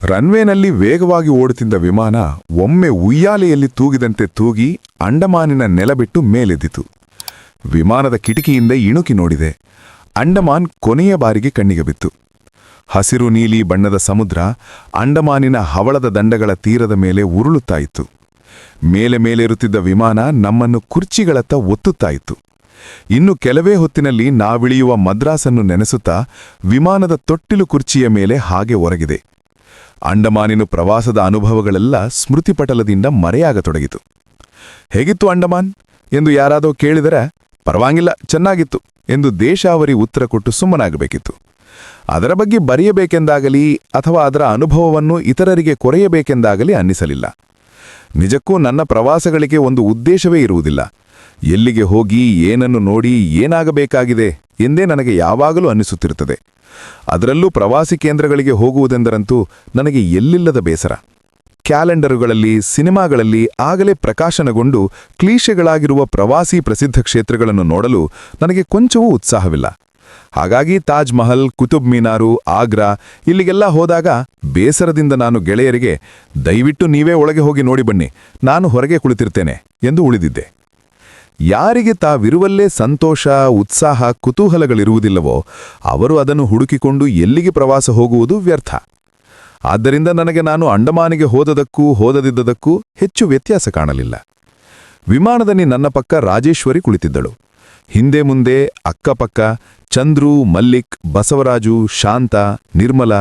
ರನ್ವೇನಲ್ಲಿ ವೇಗವಾಗಿ ಓಡುತ್ತಿದ್ದ ವಿಮಾನ ಒಮ್ಮೆ ಉಯ್ಯಾಲೆಯಲ್ಲಿ ತೂಗಿದಂತೆ ತೂಗಿ ಅಂಡಮಾನಿನ ನೆಲ ಬಿಟ್ಟು ಮೇಲೆದ್ದಿತು. ವಿಮಾನದ ಕಿಟಕಿಯಿಂದ ಇಣುಕಿ ನೋಡಿದೆ. ಅಂಡಮಾನ್ ಕೊನೆಯ ಬಾರಿಗೆ ಕಣ್ಣಿಗೆ ಬಿತ್ತು. ಹಸಿರು ನೀಲಿ ಬಣ್ಣದ ಸಮುದ್ರ ಅಂಡಮಾನಿನ ಹವಳದ ದಂಡಗಳ ತೀರದ ಮೇಲೆ ಉರುಳುತ್ತಾಯಿತು. ಮೇಲೆ ಮೇಲೇರುತ್ತಿದ್ದ ವಿಮಾನ ನಮ್ಮನ್ನು ಕುರ್ಚಿಗಳತ್ತ ಒತ್ತುತ್ತಾಯಿತು. ಇನ್ನು ಕೆಲವೇ ಹೊತ್ತಿನಲ್ಲಿ ನಾವಿಳಿಯುವ ಮದ್ರಾಸನ್ನು ನೆನೆಸುತ್ತಾ ವಿಮಾನದ ತೊಟ್ಟಿಲು ಕುರ್ಚಿಯ ಮೇಲೆ ಹಾಗೆ ಒರಗಿದೆ. ಅಂಡಮಾನಿನ ಪ್ರವಾಸದ ಅನುಭವಗಳೆಲ್ಲ ಸ್ಮೃತಿಪಟಲದಿಂದ ಮರೆಯಾಗತೊಡಗಿತು. ಹೇಗಿತ್ತು ಅಂಡಮಾನ್ ಎಂದು ಯಾರಾದೋ ಕೇಳಿದರೆ ಪರವಾಗಿಲ್ಲ, ಚೆನ್ನಾಗಿತ್ತು ಎಂದು ದೇಶಾವರಿ ಉತ್ತರ ಕೊಟ್ಟು ಸುಮ್ಮನಾಗಬೇಕಿತ್ತು. ಅದರ ಬಗ್ಗೆ ಬರೆಯಬೇಕೆಂದಾಗಲಿ ಅಥವಾ ಅದರ ಅನುಭವವನ್ನು ಇತರರಿಗೆ ಕೊರೆಯಬೇಕೆಂದಾಗಲಿ ಅನ್ನಿಸಲಿಲ್ಲ. ನಿಜಕ್ಕೂ ನನ್ನ ಪ್ರವಾಸಗಳಿಗೆ ಒಂದು ಉದ್ದೇಶವೇ ಇರುವುದಿಲ್ಲ. ಎಲ್ಲಿಗೆ ಹೋಗಿ ಏನನ್ನು ನೋಡಿ ಏನಾಗಬೇಕಾಗಿದೆ ಎಂದೇ ನನಗೆ ಯಾವಾಗಲೂ ಅನ್ನಿಸುತ್ತಿರುತ್ತದೆ. ಅದರಲ್ಲೂ ಪ್ರವಾಸಿ ಕೇಂದ್ರಗಳಿಗೆ ಹೋಗುವುದೆಂದರಂತೂ ನನಗೆ ಎಲ್ಲಿಲ್ಲದ ಬೇಸರ. ಕ್ಯಾಲೆಂಡರುಗಳಲ್ಲಿ, ಸಿನಿಮಾಗಳಲ್ಲಿ ಆಗಲೇ ಪ್ರಕಾಶನಗೊಂಡು ಕ್ಲೀಶೆಗಳಾಗಿರುವ ಪ್ರವಾಸಿ ಪ್ರಸಿದ್ಧ ಕ್ಷೇತ್ರಗಳನ್ನು ನೋಡಲು ನನಗೆ ಕೊಂಚವೂ ಉತ್ಸಾಹವಿಲ್ಲ. ಹಾಗಾಗಿ ತಾಜ್ ಮಹಲ್, ಕುತುಬ್ ಮೀನಾರು, ಆಗ್ರಾ ಇಲ್ಲಿಗೆಲ್ಲ ಹೋದಾಗ ಬೇಸರದಿಂದ ನಾನು ಗೆಳೆಯರಿಗೆ ದಯವಿಟ್ಟು ನೀವೇ ಒಳಗೆ ಹೋಗಿ ನೋಡಿ ಬನ್ನಿ, ನಾನು ಹೊರಗೆ ಕುಳಿತಿರ್ತೇನೆ ಎಂದು ಉಳಿದಿದ್ದೆ. ಯಾರಿಗೆ ತಾವಿರುವಲ್ಲೇ ಸಂತೋಷ, ಉತ್ಸಾಹ, ಕುತೂಹಲಗಳಿರುವುದಿಲ್ಲವೋ ಅವರು ಅದನ್ನು ಹುಡುಕಿಕೊಂಡು ಎಲ್ಲಿಗೆ ಪ್ರವಾಸ ಹೋಗುವುದು ವ್ಯರ್ಥ. ಆದ್ದರಿಂದ ನನಗೆ ನಾನು ಅಂಡಮಾನಿಗೆ ಹೋದದಕ್ಕೂ ಹೋದದಿದ್ದದಕ್ಕೂ ಹೆಚ್ಚು ವ್ಯತ್ಯಾಸ ಕಾಣಲಿಲ್ಲ. ವಿಮಾನದಲ್ಲಿ ನನ್ನ ಪಕ್ಕ ರಾಜೇಶ್ವರಿ ಕುಳಿತಿದ್ದಳು. ಹಿಂದೆ ಮುಂದೆ ಅಕ್ಕಪಕ್ಕ ಚಂದ್ರು, ಮಲ್ಲಿಕ್, ಬಸವರಾಜು, ಶಾಂತ, ನಿರ್ಮಲ,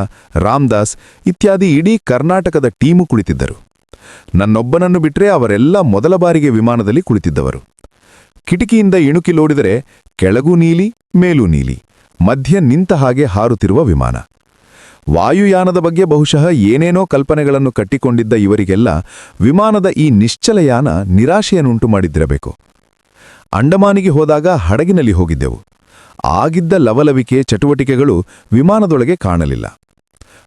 ರಾಮದಾಸ್ ಇತ್ಯಾದಿ ಇಡೀ ಕರ್ನಾಟಕದ ಟೀಮು ಕುಳಿತಿದ್ದರು. ನನ್ನೊಬ್ಬನನ್ನು ಬಿಟ್ಟರೆ ಅವರೆಲ್ಲ ಮೊದಲ ಬಾರಿಗೆ ವಿಮಾನದಲ್ಲಿ ಕುಳಿತಿದ್ದವರು. ಕಿಟಕಿಯಿಂದ ಇಣುಕಿ ನೋಡಿದರೆ ಕೆಳಗೂ ನೀಲಿ, ಮೇಲೂ ನೀಲಿ, ಮಧ್ಯ ನಿಂತ ಹಾಗೆ ಹಾರುತ್ತಿರುವ ವಿಮಾನ. ವಾಯುಯಾನದ ಬಗ್ಗೆ ಬಹುಶಃ ಏನೇನೋ ಕಲ್ಪನೆಗಳನ್ನು ಕಟ್ಟಿಕೊಂಡಿದ್ದ ಇವರಿಗೆಲ್ಲ ವಿಮಾನದ ಈ ನಿಶ್ಚಲಯಾನ ನಿರಾಶೆಯನ್ನುಂಟು ಮಾಡಿದ್ದಿರಬೇಕು. ಅಂಡಮಾನಿಗೆ ಹೋದಾಗ ಹಡಗಿನಲ್ಲಿ ಹೋಗಿದ್ದೆವು. ಆಗಿದ್ದ ಲವಲವಿಕೆ, ಚಟುವಟಿಕೆಗಳು ವಿಮಾನದೊಳಗೆ ಕಾಣಲಿಲ್ಲ.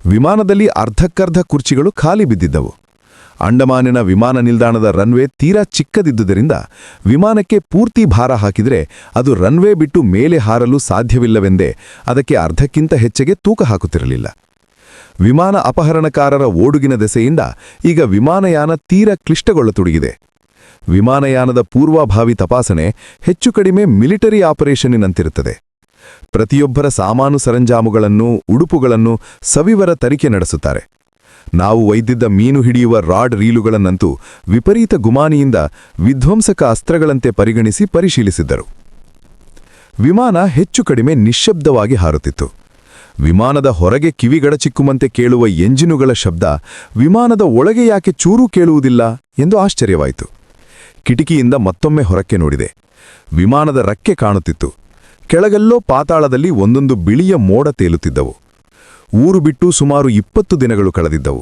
ವಿಮಾನದಲ್ಲಿ ಅರ್ಧಕ್ಕರ್ಧ ಕುರ್ಚಿಗಳು ಖಾಲಿ ಬಿದ್ದಿದ್ದವು. ಅಂಡಮಾನಿನ ವಿಮಾನ ನಿಲ್ದಾಣದ ರನ್ವೇ ತೀರಾ ಚಿಕ್ಕದಿದ್ದುದರಿಂದ ವಿಮಾನಕ್ಕೆ ಪೂರ್ತಿ ಭಾರ ಹಾಕಿದರೆ ಅದು ರನ್ವೇ ಬಿಟ್ಟು ಮೇಲೆ ಹಾರಲು ಸಾಧ್ಯವಿಲ್ಲವೆಂದೇ ಅದಕ್ಕೆ ಅರ್ಧಕ್ಕಿಂತ ಹೆಚ್ಚಿಗೆ ತೂಕ ಹಾಕುತ್ತಿರಲಿಲ್ಲ. ವಿಮಾನ ಅಪಹರಣಕಾರರ ಓಡುಗಿನ ದೆಸೆಯಿಂದ ಈಗ ವಿಮಾನಯಾನ ತೀರಾ ಕ್ಲಿಷ್ಟಗೊಳ್ಳತೊಡಗಿದೆ. ವಿಮಾನಯಾನದ ಪೂರ್ವಭಾವಿ ತಪಾಸಣೆ ಹೆಚ್ಚು ಕಡಿಮೆ ಮಿಲಿಟರಿ ಆಪರೇಷನ್ನಿನಂತಿರುತ್ತದೆ. ಪ್ರತಿಯೊಬ್ಬರ ಸಾಮಾನು ಸರಂಜಾಮುಗಳನ್ನು, ಉಡುಪುಗಳನ್ನು ಸವಿವರ ತನಿಖೆ ನಡೆಸುತ್ತಾರೆ. ನಾವು ಒಯ್ದಿದ್ದ ಮೀನು ಹಿಡಿಯುವ ರಾಡ್ ರೀಲುಗಳನ್ನಂತೂ ವಿಪರೀತ ಗುಮಾನಿಯಿಂದ ವಿಧ್ವಂಸಕ ಅಸ್ತ್ರಗಳಂತೆ ಪರಿಗಣಿಸಿ ಪರಿಶೀಲಿಸಿದ್ದರು. ವಿಮಾನ ಹೆಚ್ಚು ಕಡಿಮೆ ನಿಶ್ಶಬ್ದವಾಗಿ ಹಾರುತ್ತಿತ್ತು. ವಿಮಾನದ ಹೊರಗೆ ಕಿವಿಗಡಚಿಕ್ಕುವಂತೆ ಕೇಳುವ ಎಂಜಿನುಗಳ ಶಬ್ದ ವಿಮಾನದ ಒಳಗೆ ಯಾಕೆ ಚೂರೂ ಕೇಳುವುದಿಲ್ಲ ಎಂದು ಆಶ್ಚರ್ಯವಾಯಿತು. ಕಿಟಕಿಯಿಂದ ಮತ್ತೊಮ್ಮೆ ಹೊರಕ್ಕೆ ನೋಡಿದೆ. ವಿಮಾನದ ರೆಕ್ಕೆ ಕಾಣುತ್ತಿತ್ತು. ಕೆಳಗೆಲ್ಲೋ ಪಾತಾಳದಲ್ಲಿ ಒಂದೊಂದು ಬಿಳಿಯ ಮೋಡ ತೇಲುತ್ತಿದ್ದವು. ಊರು ಬಿಟ್ಟು ಸುಮಾರು 20 ದಿನಗಳು ಕಳೆದಿದ್ದವು.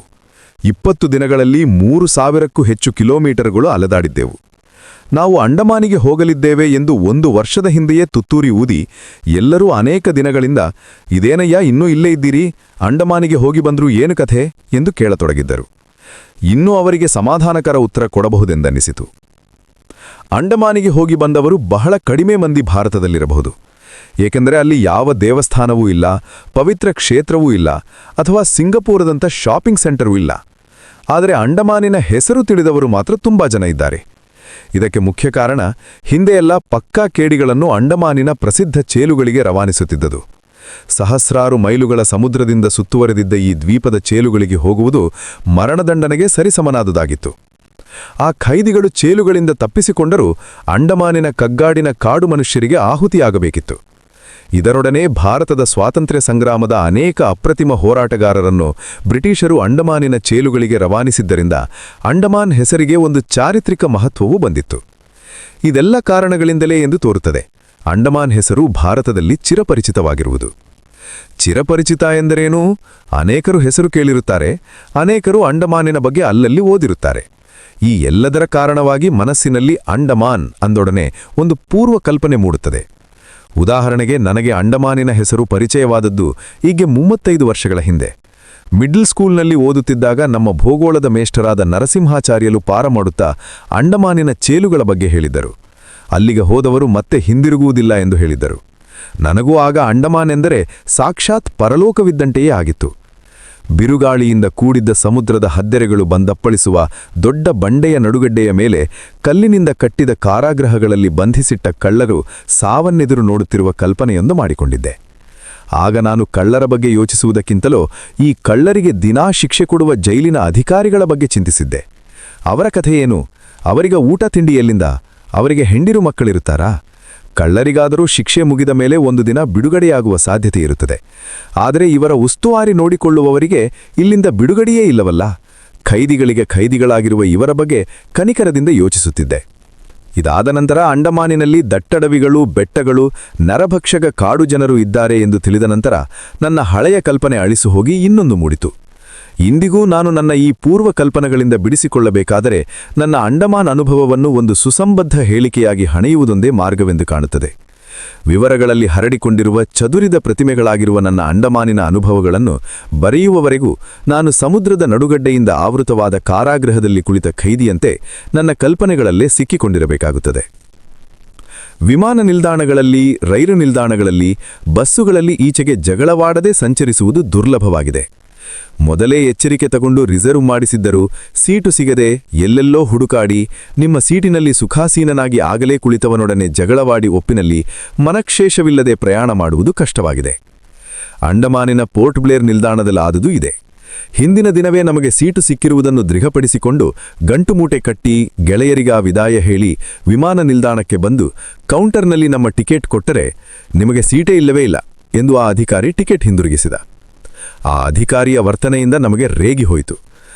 20 ದಿನಗಳಲ್ಲಿ 3000ಕ್ಕೂ ಹೆಚ್ಚು ಕಿಲೋಮೀಟರ್ಗಳು ಅಲೆದಾಡಿದ್ದೆವು. ನಾವು ಅಂಡಮಾನಿಗೆ ಹೋಗಲಿದ್ದೇವೆ ಎಂದು 1 ವರ್ಷದ ಹಿಂದೆಯೇ ತುತ್ತೂರಿ ಊದಿ ಎಲ್ಲರೂ ಅನೇಕ ದಿನಗಳಿಂದ ಇದೇನಯ್ಯ ಇನ್ನೂ ಇಲ್ಲೇ ಇದ್ದೀರಿ, ಅಂಡಮಾನಿಗೆ ಹೋಗಿ ಬಂದ್ರೂ ಏನು ಕಥೆ ಎಂದು ಕೇಳತೊಡಗಿದ್ದರು. ಇನ್ನೂ ಅವರಿಗೆ ಸಮಾಧಾನಕರ ಉತ್ತರ ಕೊಡಬಹುದೆಂದನ್ನಿಸಿತು. ಅಂಡಮಾನಿಗೆ ಹೋಗಿ ಬಂದವರು ಬಹಳ ಕಡಿಮೆ ಮಂದಿ ಭಾರತದಲ್ಲಿರಬಹುದು. ಏಕೆಂದರೆ ಅಲ್ಲಿ ಯಾವ ದೇವಸ್ಥಾನವೂ ಇಲ್ಲ, ಪವಿತ್ರ ಕ್ಷೇತ್ರವೂ ಇಲ್ಲ, ಅಥವಾ ಸಿಂಗಪೂರದಂಥ ಶಾಪಿಂಗ್ ಸೆಂಟರೂ ಇಲ್ಲ. ಆದರೆ ಅಂಡಮಾನಿನ ಹೆಸರು ತಿಳಿದವರು ಮಾತ್ರ ತುಂಬಾ ಜನ ಇದ್ದಾರೆ. ಇದಕ್ಕೆ ಮುಖ್ಯ ಕಾರಣ ಹಿಂದೆಯೆಲ್ಲ ಪಕ್ಕಾ ಕೇಡಿಗಳನ್ನು ಅಂಡಮಾನಿನ ಪ್ರಸಿದ್ಧ ಚೇಲುಗಳಿಗೆ ರವಾನಿಸುತ್ತಿದ್ದುದು. ಸಹಸ್ರಾರು ಮೈಲುಗಳ ಸಮುದ್ರದಿಂದ ಸುತ್ತುವರೆದಿದ್ದ ಈ ದ್ವೀಪದ ಚೇಲುಗಳಿಗೆ ಹೋಗುವುದು ಮರಣದಂಡನೆಗೆ ಸರಿಸಮನಾದುದಾಗಿತ್ತು. ಆ ಖೈದಿಗಳು ಚೇಲುಗಳಿಂದ ತಪ್ಪಿಸಿಕೊಂಡರೂ ಅಂಡಮಾನಿನ ಕಗ್ಗಾಡಿನ ಕಾಡು ಮನುಷ್ಯರಿಗೆ ಆಹುತಿಯಾಗಬೇಕಿತ್ತು. ಇದರೊಡನೆ ಭಾರತದ ಸ್ವಾತಂತ್ರ್ಯ ಸಂಗ್ರಾಮದ ಅನೇಕ ಅಪ್ರತಿಮ ಹೋರಾಟಗಾರರನ್ನು ಬ್ರಿಟಿಷರು ಅಂಡಮಾನಿನ ಚೇಲುಗಳಿಗೆ ರವಾನಿಸಿದ್ದರಿಂದ ಅಂಡಮಾನ್ ಹೆಸರಿಗೆ ಒಂದು ಚಾರಿತ್ರಿಕ ಮಹತ್ವವೂ ಬಂದಿತ್ತು. ಇದೆಲ್ಲ ಕಾರಣಗಳಿಂದಲೇ ಎಂದು ತೋರುತ್ತದೆ ಅಂಡಮಾನ್ ಹೆಸರು ಭಾರತದಲ್ಲಿ ಚಿರಪರಿಚಿತವಾಗಿರುವುದು. ಚಿರಪರಿಚಿತ ಎಂದರೇನು? ಅನೇಕರು ಹೆಸರು ಕೇಳಿರುತ್ತಾರೆ, ಅನೇಕರು ಅಂಡಮಾನಿನ ಬಗ್ಗೆ ಅಲ್ಲಲ್ಲಿ ಓದಿರುತ್ತಾರೆ. ಈ ಎಲ್ಲದರ ಕಾರಣವಾಗಿ ಮನಸ್ಸಿನಲ್ಲಿ ಅಂಡಮಾನ್ ಅಂದೊಡನೆ ಒಂದು ಪೂರ್ವ ಕಲ್ಪನೆ ಮೂಡುತ್ತದೆ. ಉದಾಹರಣೆಗೆ ನನಗೆ ಅಂಡಮಾನಿನ ಹೆಸರು ಪರಿಚಯವಾದದ್ದು ಈಗ 35 ವರ್ಷಗಳ ಹಿಂದೆ. ಮಿಡ್ಲ್ ಸ್ಕೂಲ್ನಲ್ಲಿ ಓದುತ್ತಿದ್ದಾಗ ನಮ್ಮ ಭೂಗೋಳದ ಮೇಷ್ಟರಾದ ನರಸಿಂಹಾಚಾರ್ಯಲು ಪಾರ ಮಾಡುತ್ತಾ ಅಂಡಮಾನಿನ ಚೇಲುಗಳ ಬಗ್ಗೆ ಹೇಳಿದ್ದರು. ಅಲ್ಲಿಗೆ ಹೋದವರು ಮತ್ತೆ ಹಿಂದಿರುಗುವುದಿಲ್ಲ ಎಂದು ಹೇಳಿದ್ದರು. ನನಗೂ ಆಗ ಅಂಡಮಾನ್ ಎಂದರೆ ಸಾಕ್ಷಾತ್ ಪರಲೋಕವಿದ್ದಂತೆಯೇ ಆಗಿತ್ತು. ಬಿರುಗಾಳಿಯಿಂದ ಕೂಡಿದ್ದ ಸಮುದ್ರದ ಹದ್ದೆರೆಗಳು ಬಂದಪ್ಪಳಿಸುವ ದೊಡ್ಡ ಬಂಡೆಯ ನಡುಗಡ್ಡೆಯ ಮೇಲೆ ಕಲ್ಲಿನಿಂದ ಕಟ್ಟಿದ ಕಾರಾಗೃಹಗಳಲ್ಲಿ ಬಂಧಿಸಿಟ್ಟ ಕಳ್ಳರು ಸಾವನ್ನೆದುರು ನೋಡುತ್ತಿರುವ ಕಲ್ಪನೆಯೊಂದು ಮಾಡಿಕೊಂಡಿದ್ದೆ. ಆಗ ನಾನು ಕಳ್ಳರ ಬಗ್ಗೆ ಯೋಚಿಸುವುದಕ್ಕಿಂತಲೂ ಈ ಕಳ್ಳರಿಗೆ ದಿನಾ ಶಿಕ್ಷೆ ಕೊಡುವ ಜೈಲಿನ ಅಧಿಕಾರಿಗಳ ಬಗ್ಗೆ ಚಿಂತಿಸಿದ್ದೆ. ಅವರ ಕಥೆಯೇನು? ಅವರಿಗ ಊಟ ತಿಂಡಿ ಎಲ್ಲಿಂದ? ಅವರಿಗೆ ಹೆಂಡಿರು ಮಕ್ಕಳಿರುತ್ತಾರಾ? ಕಳ್ಳರಿಗಾದರೂ ಶಿಕ್ಷೆ ಮುಗಿದ ಮೇಲೆ ಒಂದು ದಿನ ಬಿಡುಗಡೆಯಾಗುವ ಸಾಧ್ಯತೆ ಇರುತ್ತದೆ. ಆದರೆ ಇವರ ಉಸ್ತುವಾರಿ ನೋಡಿಕೊಳ್ಳುವವರಿಗೆ ಇಲ್ಲಿಂದ ಬಿಡುಗಡೆಯೇ ಇಲ್ಲವಲ್ಲ. ಖೈದಿಗಳಿಗೆ ಖೈದಿಗಳಾಗಿರುವ ಇವರ ಬಗ್ಗೆ ಕನಿಕರದಿಂದ ಯೋಚಿಸುತ್ತಿದ್ದೆ. ಇದಾದ ನಂತರ ಅಂಡಮಾನಿನಲ್ಲಿ ದಟ್ಟಡವಿಗಳು, ಬೆಟ್ಟಗಳು, ನರಭಕ್ಷಕ ಕಾಡು ಜನರು ಇದ್ದಾರೆ ಎಂದು ತಿಳಿದ ನಂತರ ನನ್ನ ಹಳೆಯ ಕಲ್ಪನೆ ಅಳಿಸು ಹೋಗಿ ಇನ್ನೊಂದು ಮೂಡಿತು. ಇಂದಿಗೂ ನಾನು ನನ್ನ ಈ ಪೂರ್ವ ಕಲ್ಪನೆಗಳಿಂದ ಬಿಡಿಸಿಕೊಳ್ಳಬೇಕಾದರೆ ನನ್ನ ಅಂಡಮಾನ್ ಅನುಭವವನ್ನು ಒಂದು ಸುಸಂಬದ್ಧ ಹೇಳಿಕೆಯಾಗಿ ಹಣೆಯುವುದೊಂದೇ ಮಾರ್ಗವೆಂದು ಕಾಣುತ್ತದೆ. ವಿವರಗಳಲ್ಲಿ ಹರಡಿಕೊಂಡಿರುವ ಚದುರಿದ ಪ್ರತಿಮೆಗಳಾಗಿರುವ ನನ್ನ ಅಂಡಮಾನಿನ ಅನುಭವಗಳನ್ನು ಬರೆಯುವವರೆಗೂ ನಾನು ಸಮುದ್ರದ ನಡುಗಡ್ಡೆಯಿಂದ ಆವೃತವಾದ ಕಾರಾಗೃಹದಲ್ಲಿ ಕುಳಿತ ಖೈದಿಯಂತೆ ನನ್ನ ಕಲ್ಪನೆಗಳಲ್ಲೇ ಸಿಕ್ಕಿಕೊಂಡಿರಬೇಕಾಗುತ್ತದೆ. ವಿಮಾನ ನಿಲ್ದಾಣಗಳಲ್ಲಿ, ರೈಲು ನಿಲ್ದಾಣಗಳಲ್ಲಿ, ಬಸ್ಸುಗಳಲ್ಲಿ ಈಚೆಗೆ ಜಗಳವಾಡದೆ ಸಂಚರಿಸುವುದು ದುರ್ಲಭವಾಗಿದೆ. ಮೊದಲೇ ಎಚ್ಚರಿಕೆ ತಗೊಂಡು ರಿಸರ್ವ್ ಮಾಡಿಸಿದ್ದರೂ ಸೀಟು ಸಿಗದೆ ಎಲ್ಲೆಲ್ಲೋ ಹುಡುಕಾಡಿ ನಿಮ್ಮ ಸೀಟಿನಲ್ಲಿ ಸುಖಾಸೀನನಾಗಿ ಆಗಲೇ ಕುಳಿತವನೊಡನೆ ಜಗಳವಾಡಿ ಒಪ್ಪಿನಲ್ಲಿ ಮನಕ್ಷೇಷವಿಲ್ಲದೆ ಪ್ರಯಾಣ ಮಾಡುವುದು ಕಷ್ಟವಾಗಿದೆ. ಅಂಡಮಾನಿನ ಪೋರ್ಟ್ ಬ್ಲೇರ್ ನಿಲ್ದಾಣದಲ್ಲಾದುದು ಇದೆ. ಹಿಂದಿನ ದಿನವೇ ನಮಗೆ ಸೀಟು ಸಿಕ್ಕಿರುವುದನ್ನು ದೃಢಪಡಿಸಿಕೊಂಡು ಗಂಟು ಮೂಟೆ ಕಟ್ಟಿ ಗೆಳೆಯರಿಗ ವಿದಾಯ ಹೇಳಿ ವಿಮಾನ ನಿಲ್ದಾಣಕ್ಕೆ ಬಂದು ಕೌಂಟರ್ನಲ್ಲಿ ನಮ್ಮ ಟಿಕೆಟ್ ಕೊಟ್ಟರೆ ನಿಮಗೆ ಸೀಟೇ ಇಲ್ಲವೇ ಇಲ್ಲ ಎಂದು ಆ ಅಧಿಕಾರಿ ಟಿಕೆಟ್ ಹಿಂದಿರುಗಿಸಿದ. ಆ ಅಧಿಕಾರಿಯ ವರ್ತನೆಯಿಂದ ನಮಗೆ ರೇಗಿ ಹೋಯಿತು.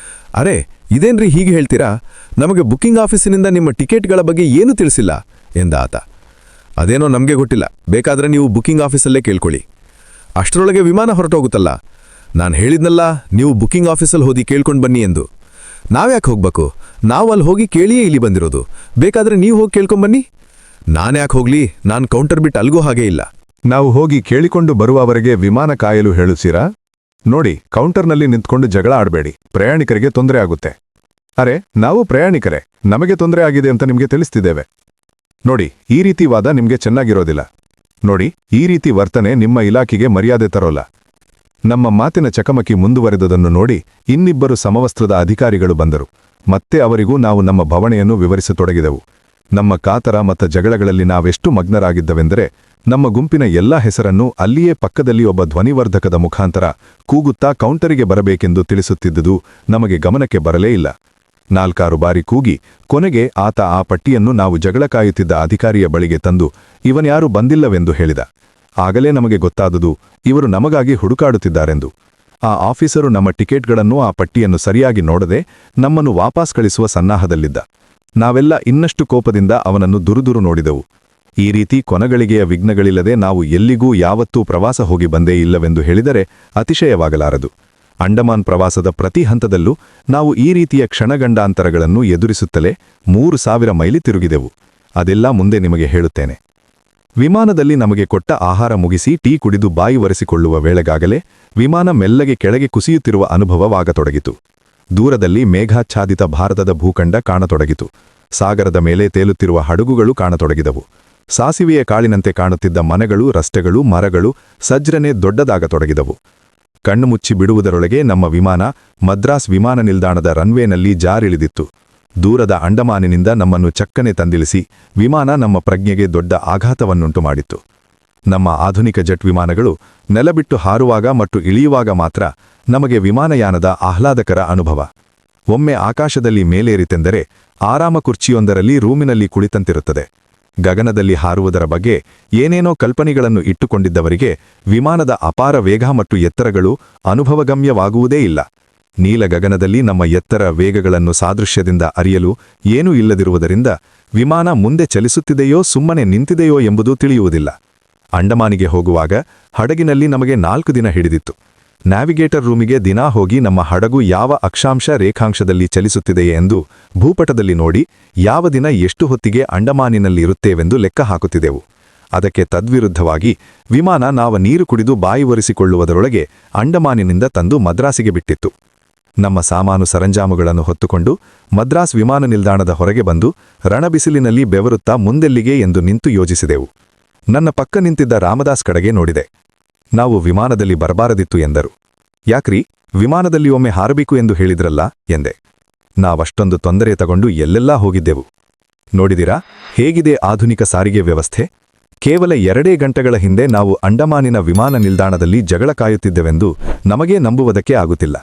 ಅರೆ, ಇದೇನ್ರಿ ಹೀಗೆ ಹೇಳ್ತೀರಾ? ನಮಗೆ ಬುಕ್ಕಿಂಗ್ ಆಫೀಸಿನಿಂದ ನಿಮ್ಮ ಟಿಕೆಟ್ಗಳ ಬಗ್ಗೆ ಏನೂ ತಿಳಿಸಿಲ್ಲ ಎಂದ ಆತ. ಅದೇನೋ ನಮಗೆ ಗೊತ್ತಿಲ್ಲ, ಬೇಕಾದ್ರೆ ನೀವು ಬುಕ್ಕಿಂಗ್ ಆಫೀಸಲ್ಲೇ ಕೇಳ್ಕೊಳ್ಳಿ. ಅಷ್ಟರೊಳಗೆ ವಿಮಾನ ಹೊರಟೋಗುತ್ತಲ್ಲ. ನಾನು ಹೇಳಿದ್ನಲ್ಲ, ನೀವು ಬುಕ್ಕಿಂಗ್ ಆಫೀಸಲ್ಲಿ ಹೋಗಿ ಕೇಳ್ಕೊಂಡು ಬನ್ನಿ ಎಂದು. ನಾವ್ಯಾಕೆ ಹೋಗ್ಬೇಕು? ನಾವು ಅಲ್ಲಿ ಹೋಗಿ ಕೇಳಿಯೇ ಇಲ್ಲಿ ಬಂದಿರೋದು. ಬೇಕಾದ್ರೆ ನೀವು ಹೋಗಿ ಕೇಳ್ಕೊಂಬನ್ನಿ. ನಾನ್ಯಾಕೆ ಹೋಗ್ಲಿ? ನಾನು ಕೌಂಟರ್ ಬಿಟ್ಟು ಅಲ್ಗೋ ಹಾಗೇ ಇಲ್ಲ. ನಾವು ಹೋಗಿ ಕೇಳಿಕೊಂಡು ಬರುವವರೆಗೆ ವಿಮಾನ ಕಾಯಲು ಹೇಳುತ್ತೀರಾ? ನೋಡಿ, ಕೌಂಟರ್ನಲ್ಲಿ ನಿಂತ್ಕೊಂಡು ಜಗಳ ಆಡಬೇಡಿ, ಪ್ರಯಾಣಿಕರಿಗೆ ತೊಂದರೆ ಆಗುತ್ತೆ. ಅರೆ, ನಾವು ಪ್ರಯಾಣಿಕರೇ, ನಮಗೆ ತೊಂದರೆ ಆಗಿದೆ ಅಂತ ನಿಮಗೆ ತಿಳಿಸ್ತಿದ್ದೇವೆ. ನೋಡಿ, ಈ ರೀತಿ ವಾದ ನಿಮಗೆ ಚೆನ್ನಾಗಿರೋದಿಲ್ಲ. ನೋಡಿ, ಈ ರೀತಿ ವರ್ತನೆ ನಿಮ್ಮ ಇಲಾಖೆಗೆ ಮರ್ಯಾದೆ ತರೋಲ್ಲ. ನಮ್ಮ ಮಾತಿನ ಚಕಮಕಿ ಮುಂದುವರೆದುದನ್ನು ನೋಡಿ ಇನ್ನಿಬ್ಬರು ಸಮವಸ್ತ್ರದ ಅಧಿಕಾರಿಗಳು ಬಂದರು. ಮತ್ತೆ ಅವರಿಗೂ ನಾವು ನಮ್ಮ ಭವಣೆಯನ್ನು ವಿವರಿಸತೊಡಗಿದೆವು. ನಮ್ಮ ಕಾತರ ಮತ್ತು ಜಗಳಗಳಲ್ಲಿ ನಾವೆಷ್ಟು ಮಗ್ನರಾಗಿದ್ದವೆಂದರೆ ನಮ್ಮ ಗುಂಪಿನ ಎಲ್ಲಾ ಹೆಸರನ್ನು ಅಲ್ಲಿಯೇ ಪಕ್ಕದಲ್ಲಿ ಒಬ್ಬ ಧ್ವನಿವರ್ಧಕದ ಮುಖಾಂತರ ಕೂಗುತ್ತಾ ಕೌಂಟರಿಗೆ ಬರಬೇಕೆಂದು ತಿಳಿಸುತ್ತಿದ್ದುದು ನಮಗೆ ಗಮನಕ್ಕೆ ಬರಲೇ ಇಲ್ಲ. 4 ಬಾರಿ ಕೂಗಿ ಕೊನೆಗೆ ಆತ ಆ ಪಟ್ಟಿಯನ್ನು ನಾವು ಜಗಳ ಕಾಯುತ್ತಿದ್ದ ಅಧಿಕಾರಿಯ ಬಳಿಗೆ ತಂದು ಇವನ್ಯಾರೂ ಬಂದಿಲ್ಲವೆಂದು ಹೇಳಿದ. ಆಗಲೇ ನಮಗೆ ಗೊತ್ತಾದುದು ಇವರು ನಮಗಾಗಿ ಹುಡುಕಾಡುತ್ತಿದ್ದಾರೆಂದು. ಆ ಆಫೀಸರು ನಮ್ಮ ಟಿಕೆಟ್ಗಳನ್ನು, ಆ ಪಟ್ಟಿಯನ್ನು ಸರಿಯಾಗಿ ನೋಡದೆ ನಮ್ಮನ್ನು ವಾಪಸ್ ಕಳಿಸುವ ಸನ್ನಾಹದಲ್ಲಿದ್ದ. ನಾವೆಲ್ಲ ಇನ್ನಷ್ಟು ಕೋಪದಿಂದ ಅವನನ್ನು ದುರುದುರು ನೋಡಿದೆವು. ಈ ರೀತಿ ಕೊನಗಳಿಗೆಯ ವಿಘ್ನಗಳಿಲ್ಲದೆ ನಾವು ಎಲ್ಲಿಗೂ ಯಾವತ್ತೂ ಪ್ರವಾಸ ಹೋಗಿ ಬಂದೇ ಇಲ್ಲವೆಂದು ಹೇಳಿದರೆ ಅತಿಶಯವಾಗಲಾರದು. ಅಂಡಮಾನ್ ಪ್ರವಾಸದ ಪ್ರತಿ ಹಂತದಲ್ಲೂ ನಾವು ಈ ರೀತಿಯ ಕ್ಷಣಗಂಡಾಂತರಗಳನ್ನು ಎದುರಿಸುತ್ತಲೇ 3000 ಮೈಲಿ ತಿರುಗಿದೆವು. ಅದೆಲ್ಲ ಮುಂದೆ ನಿಮಗೆ ಹೇಳುತ್ತೇನೆ. ವಿಮಾನದಲ್ಲಿ ನಮಗೆ ಕೊಟ್ಟ ಆಹಾರ ಮುಗಿಸಿ ಟೀ ಕುಡಿದು ಬಾಯಿ ಒರೆಸಿಕೊಳ್ಳುವ ವೇಳೆಗಾಗಲೇ ವಿಮಾನ ಮೆಲ್ಲಗೆ ಕೆಳಗೆ ಕುಸಿಯುತ್ತಿರುವ ಅನುಭವವಾಗತೊಡಗಿತು. ದೂರದಲ್ಲಿ ಮೇಘಾಚ್ಛಾದಿತ ಭಾರತದ ಭೂಖಂಡ ಕಾಣತೊಡಗಿತು. ಸಾಗರದ ಮೇಲೆ ತೇಲುತ್ತಿರುವ ಹಡಗುಗಳು ಕಾಣತೊಡಗಿದವು. ಸಾಸಿವೆಯ ಕಾಳಿನಂತೆ ಕಾಣುತ್ತಿದ್ದ ಮನೆಗಳು, ರಸ್ತೆಗಳು, ಮರಗಳು ಸಜ್ರನೆ ದೊಡ್ಡದಾಗತೊಡಗಿದವು. ಕಣ್ಣು ಮುಚ್ಚಿ ಬಿಡುವುದರೊಳಗೆ ನಮ್ಮ ವಿಮಾನ ಮದ್ರಾಸ್ ವಿಮಾನ ನಿಲ್ದಾಣದ ರನ್ವೇನಲ್ಲಿ ಜಾರಿಳಿದಿತ್ತು. ದೂರದ ಅಂಡಮಾನಿನಿಂದ ನಮ್ಮನ್ನು ಚಕ್ಕನೆ ತಂದಿಳಿಸಿ ವಿಮಾನ ನಮ್ಮ ಪ್ರಜ್ಞೆಗೆ ದೊಡ್ಡ ಆಘಾತವನ್ನುಂಟು ಮಾಡಿತ್ತು. ನಮ್ಮ ಆಧುನಿಕ ಜೆಟ್ ವಿಮಾನಗಳು ನೆಲಬಿಟ್ಟು ಹಾರುವಾಗ ಮತ್ತು ಇಳಿಯುವಾಗ ಮಾತ್ರ ನಮಗೆ ವಿಮಾನಯಾನದ ಆಹ್ಲಾದಕರ ಅನುಭವ. ಒಮ್ಮೆ ಆಕಾಶದಲ್ಲಿ ಮೇಲೇರಿತೆಂದರೆ ಆರಾಮ ಕುರ್ಚಿಯೊಂದರಲ್ಲಿ ರೂಮಿನಲ್ಲಿ ಕುಳಿತಂತಿರುತ್ತದೆ. ಗಗನದಲ್ಲಿ ಹಾರುವುದರ ಬಗ್ಗೆ ಏನೇನೋ ಕಲ್ಪನೆಗಳನ್ನು ಇಟ್ಟುಕೊಂಡಿದ್ದವರಿಗೆ ವಿಮಾನದ ಅಪಾರ ವೇಗ ಮತ್ತು ಎತ್ತರಗಳು ಅನುಭವಗಮ್ಯವಾಗುವುದೇ ಇಲ್ಲ. ನೀಲ ಗಗನದಲ್ಲಿ ನಮ್ಮ ಎತ್ತರ ವೇಗಗಳನ್ನು ಸಾದೃಶ್ಯದಿಂದ ಅರಿಯಲು ಏನೂ ಇಲ್ಲದಿರುವುದರಿಂದ ವಿಮಾನ ಮುಂದೆ ಚಲಿಸುತ್ತಿದೆಯೋ ಸುಮ್ಮನೆ ನಿಂತಿದೆಯೋ ಎಂಬುದೂ ತಿಳಿಯುವುದಿಲ್ಲ. ಅಂಡಮಾನಿಗೆ ಹೋಗುವಾಗ ಹಡಗಿನಲ್ಲಿ ನಮಗೆ 4 ದಿನ ಹಿಡಿದಿತ್ತು. ನ್ಯಾವಿಗೇಟರ್ ರೂಮಿಗೆ ದಿನಾ ಹೋಗಿ ನಮ್ಮ ಹಡಗು ಯಾವ ಅಕ್ಷಾಂಶ ರೇಖಾಂಶದಲ್ಲಿ ಚಲಿಸುತ್ತಿದೆಯೇ ಎಂದು ಭೂಪಟದಲ್ಲಿ ನೋಡಿ ಯಾವ ದಿನ ಎಷ್ಟು ಹೊತ್ತಿಗೆ ಅಂಡಮಾನಿನಲ್ಲಿರುತ್ತೇವೆಂದು ಲೆಕ್ಕ ಹಾಕುತ್ತಿದ್ದೆವು. ಅದಕ್ಕೆ ತದ್ವಿರುದ್ಧವಾಗಿ ವಿಮಾನ ನಾವು ನೀರು ಕುಡಿದು ಬಾಯಿ ಒರೆಸಿಕೊಳ್ಳುವುದರೊಳಗೆ ಅಂಡಮಾನಿನಿಂದ ತಂದು ಮದ್ರಾಸಿಗೆ ಬಿಟ್ಟಿತ್ತು. ನಮ್ಮ ಸಾಮಾನು ಸರಂಜಾಮುಗಳನ್ನು ಹೊತ್ತುಕೊಂಡು ಮದ್ರಾಸ್ ವಿಮಾನ ನಿಲ್ದಾಣದ ಹೊರಗೆ ಬಂದು ರಣಬಿಸಿಲಿನಲ್ಲಿ ಬೆವರುತ್ತಾ ಮುಂದೆಲ್ಲಿಗೆ ಎಂದು ನಿಂತು ಯೋಜಿಸಿದೆವು. ನನ್ನ ಪಕ್ಕ ನಿಂತಿದ್ದ ರಾಮದಾಸ್ ಕಡೆಗೆ ನೋಡಿದೆ. ನಾವು ವಿಮಾನದಲ್ಲಿ ಬರಬಾರದಿತ್ತು ಎಂದರು. ಯಾಕ್ರಿ, ವಿಮಾನದಲ್ಲಿ ಒಮ್ಮೆ ಹಾರಬೇಕು ಎಂದು ಹೇಳಿದ್ರಲ್ಲ ಎಂದೆ. ನಾವಷ್ಟೊಂದು ತೊಂದರೆ ತಗೊಂಡು ಎಲ್ಲೆಲ್ಲಾ ಹೋಗಿದ್ದೆವು. ನೋಡಿದಿರಾ ಹೇಗಿದೆ ಆಧುನಿಕ ಸಾರಿಗೆ ವ್ಯವಸ್ಥೆ? ಕೇವಲ 2 ಗಂಟೆಗಳ ಹಿಂದೆ ನಾವು ಅಂಡಮಾನಿನ ವಿಮಾನ ನಿಲ್ದಾಣದಲ್ಲಿ ಜಗಳ ಕಾಯುತ್ತಿದ್ದೆವೆಂದು ನಮಗೇ ನಂಬುವುದಕ್ಕೆ ಆಗುತ್ತಿಲ್ಲ.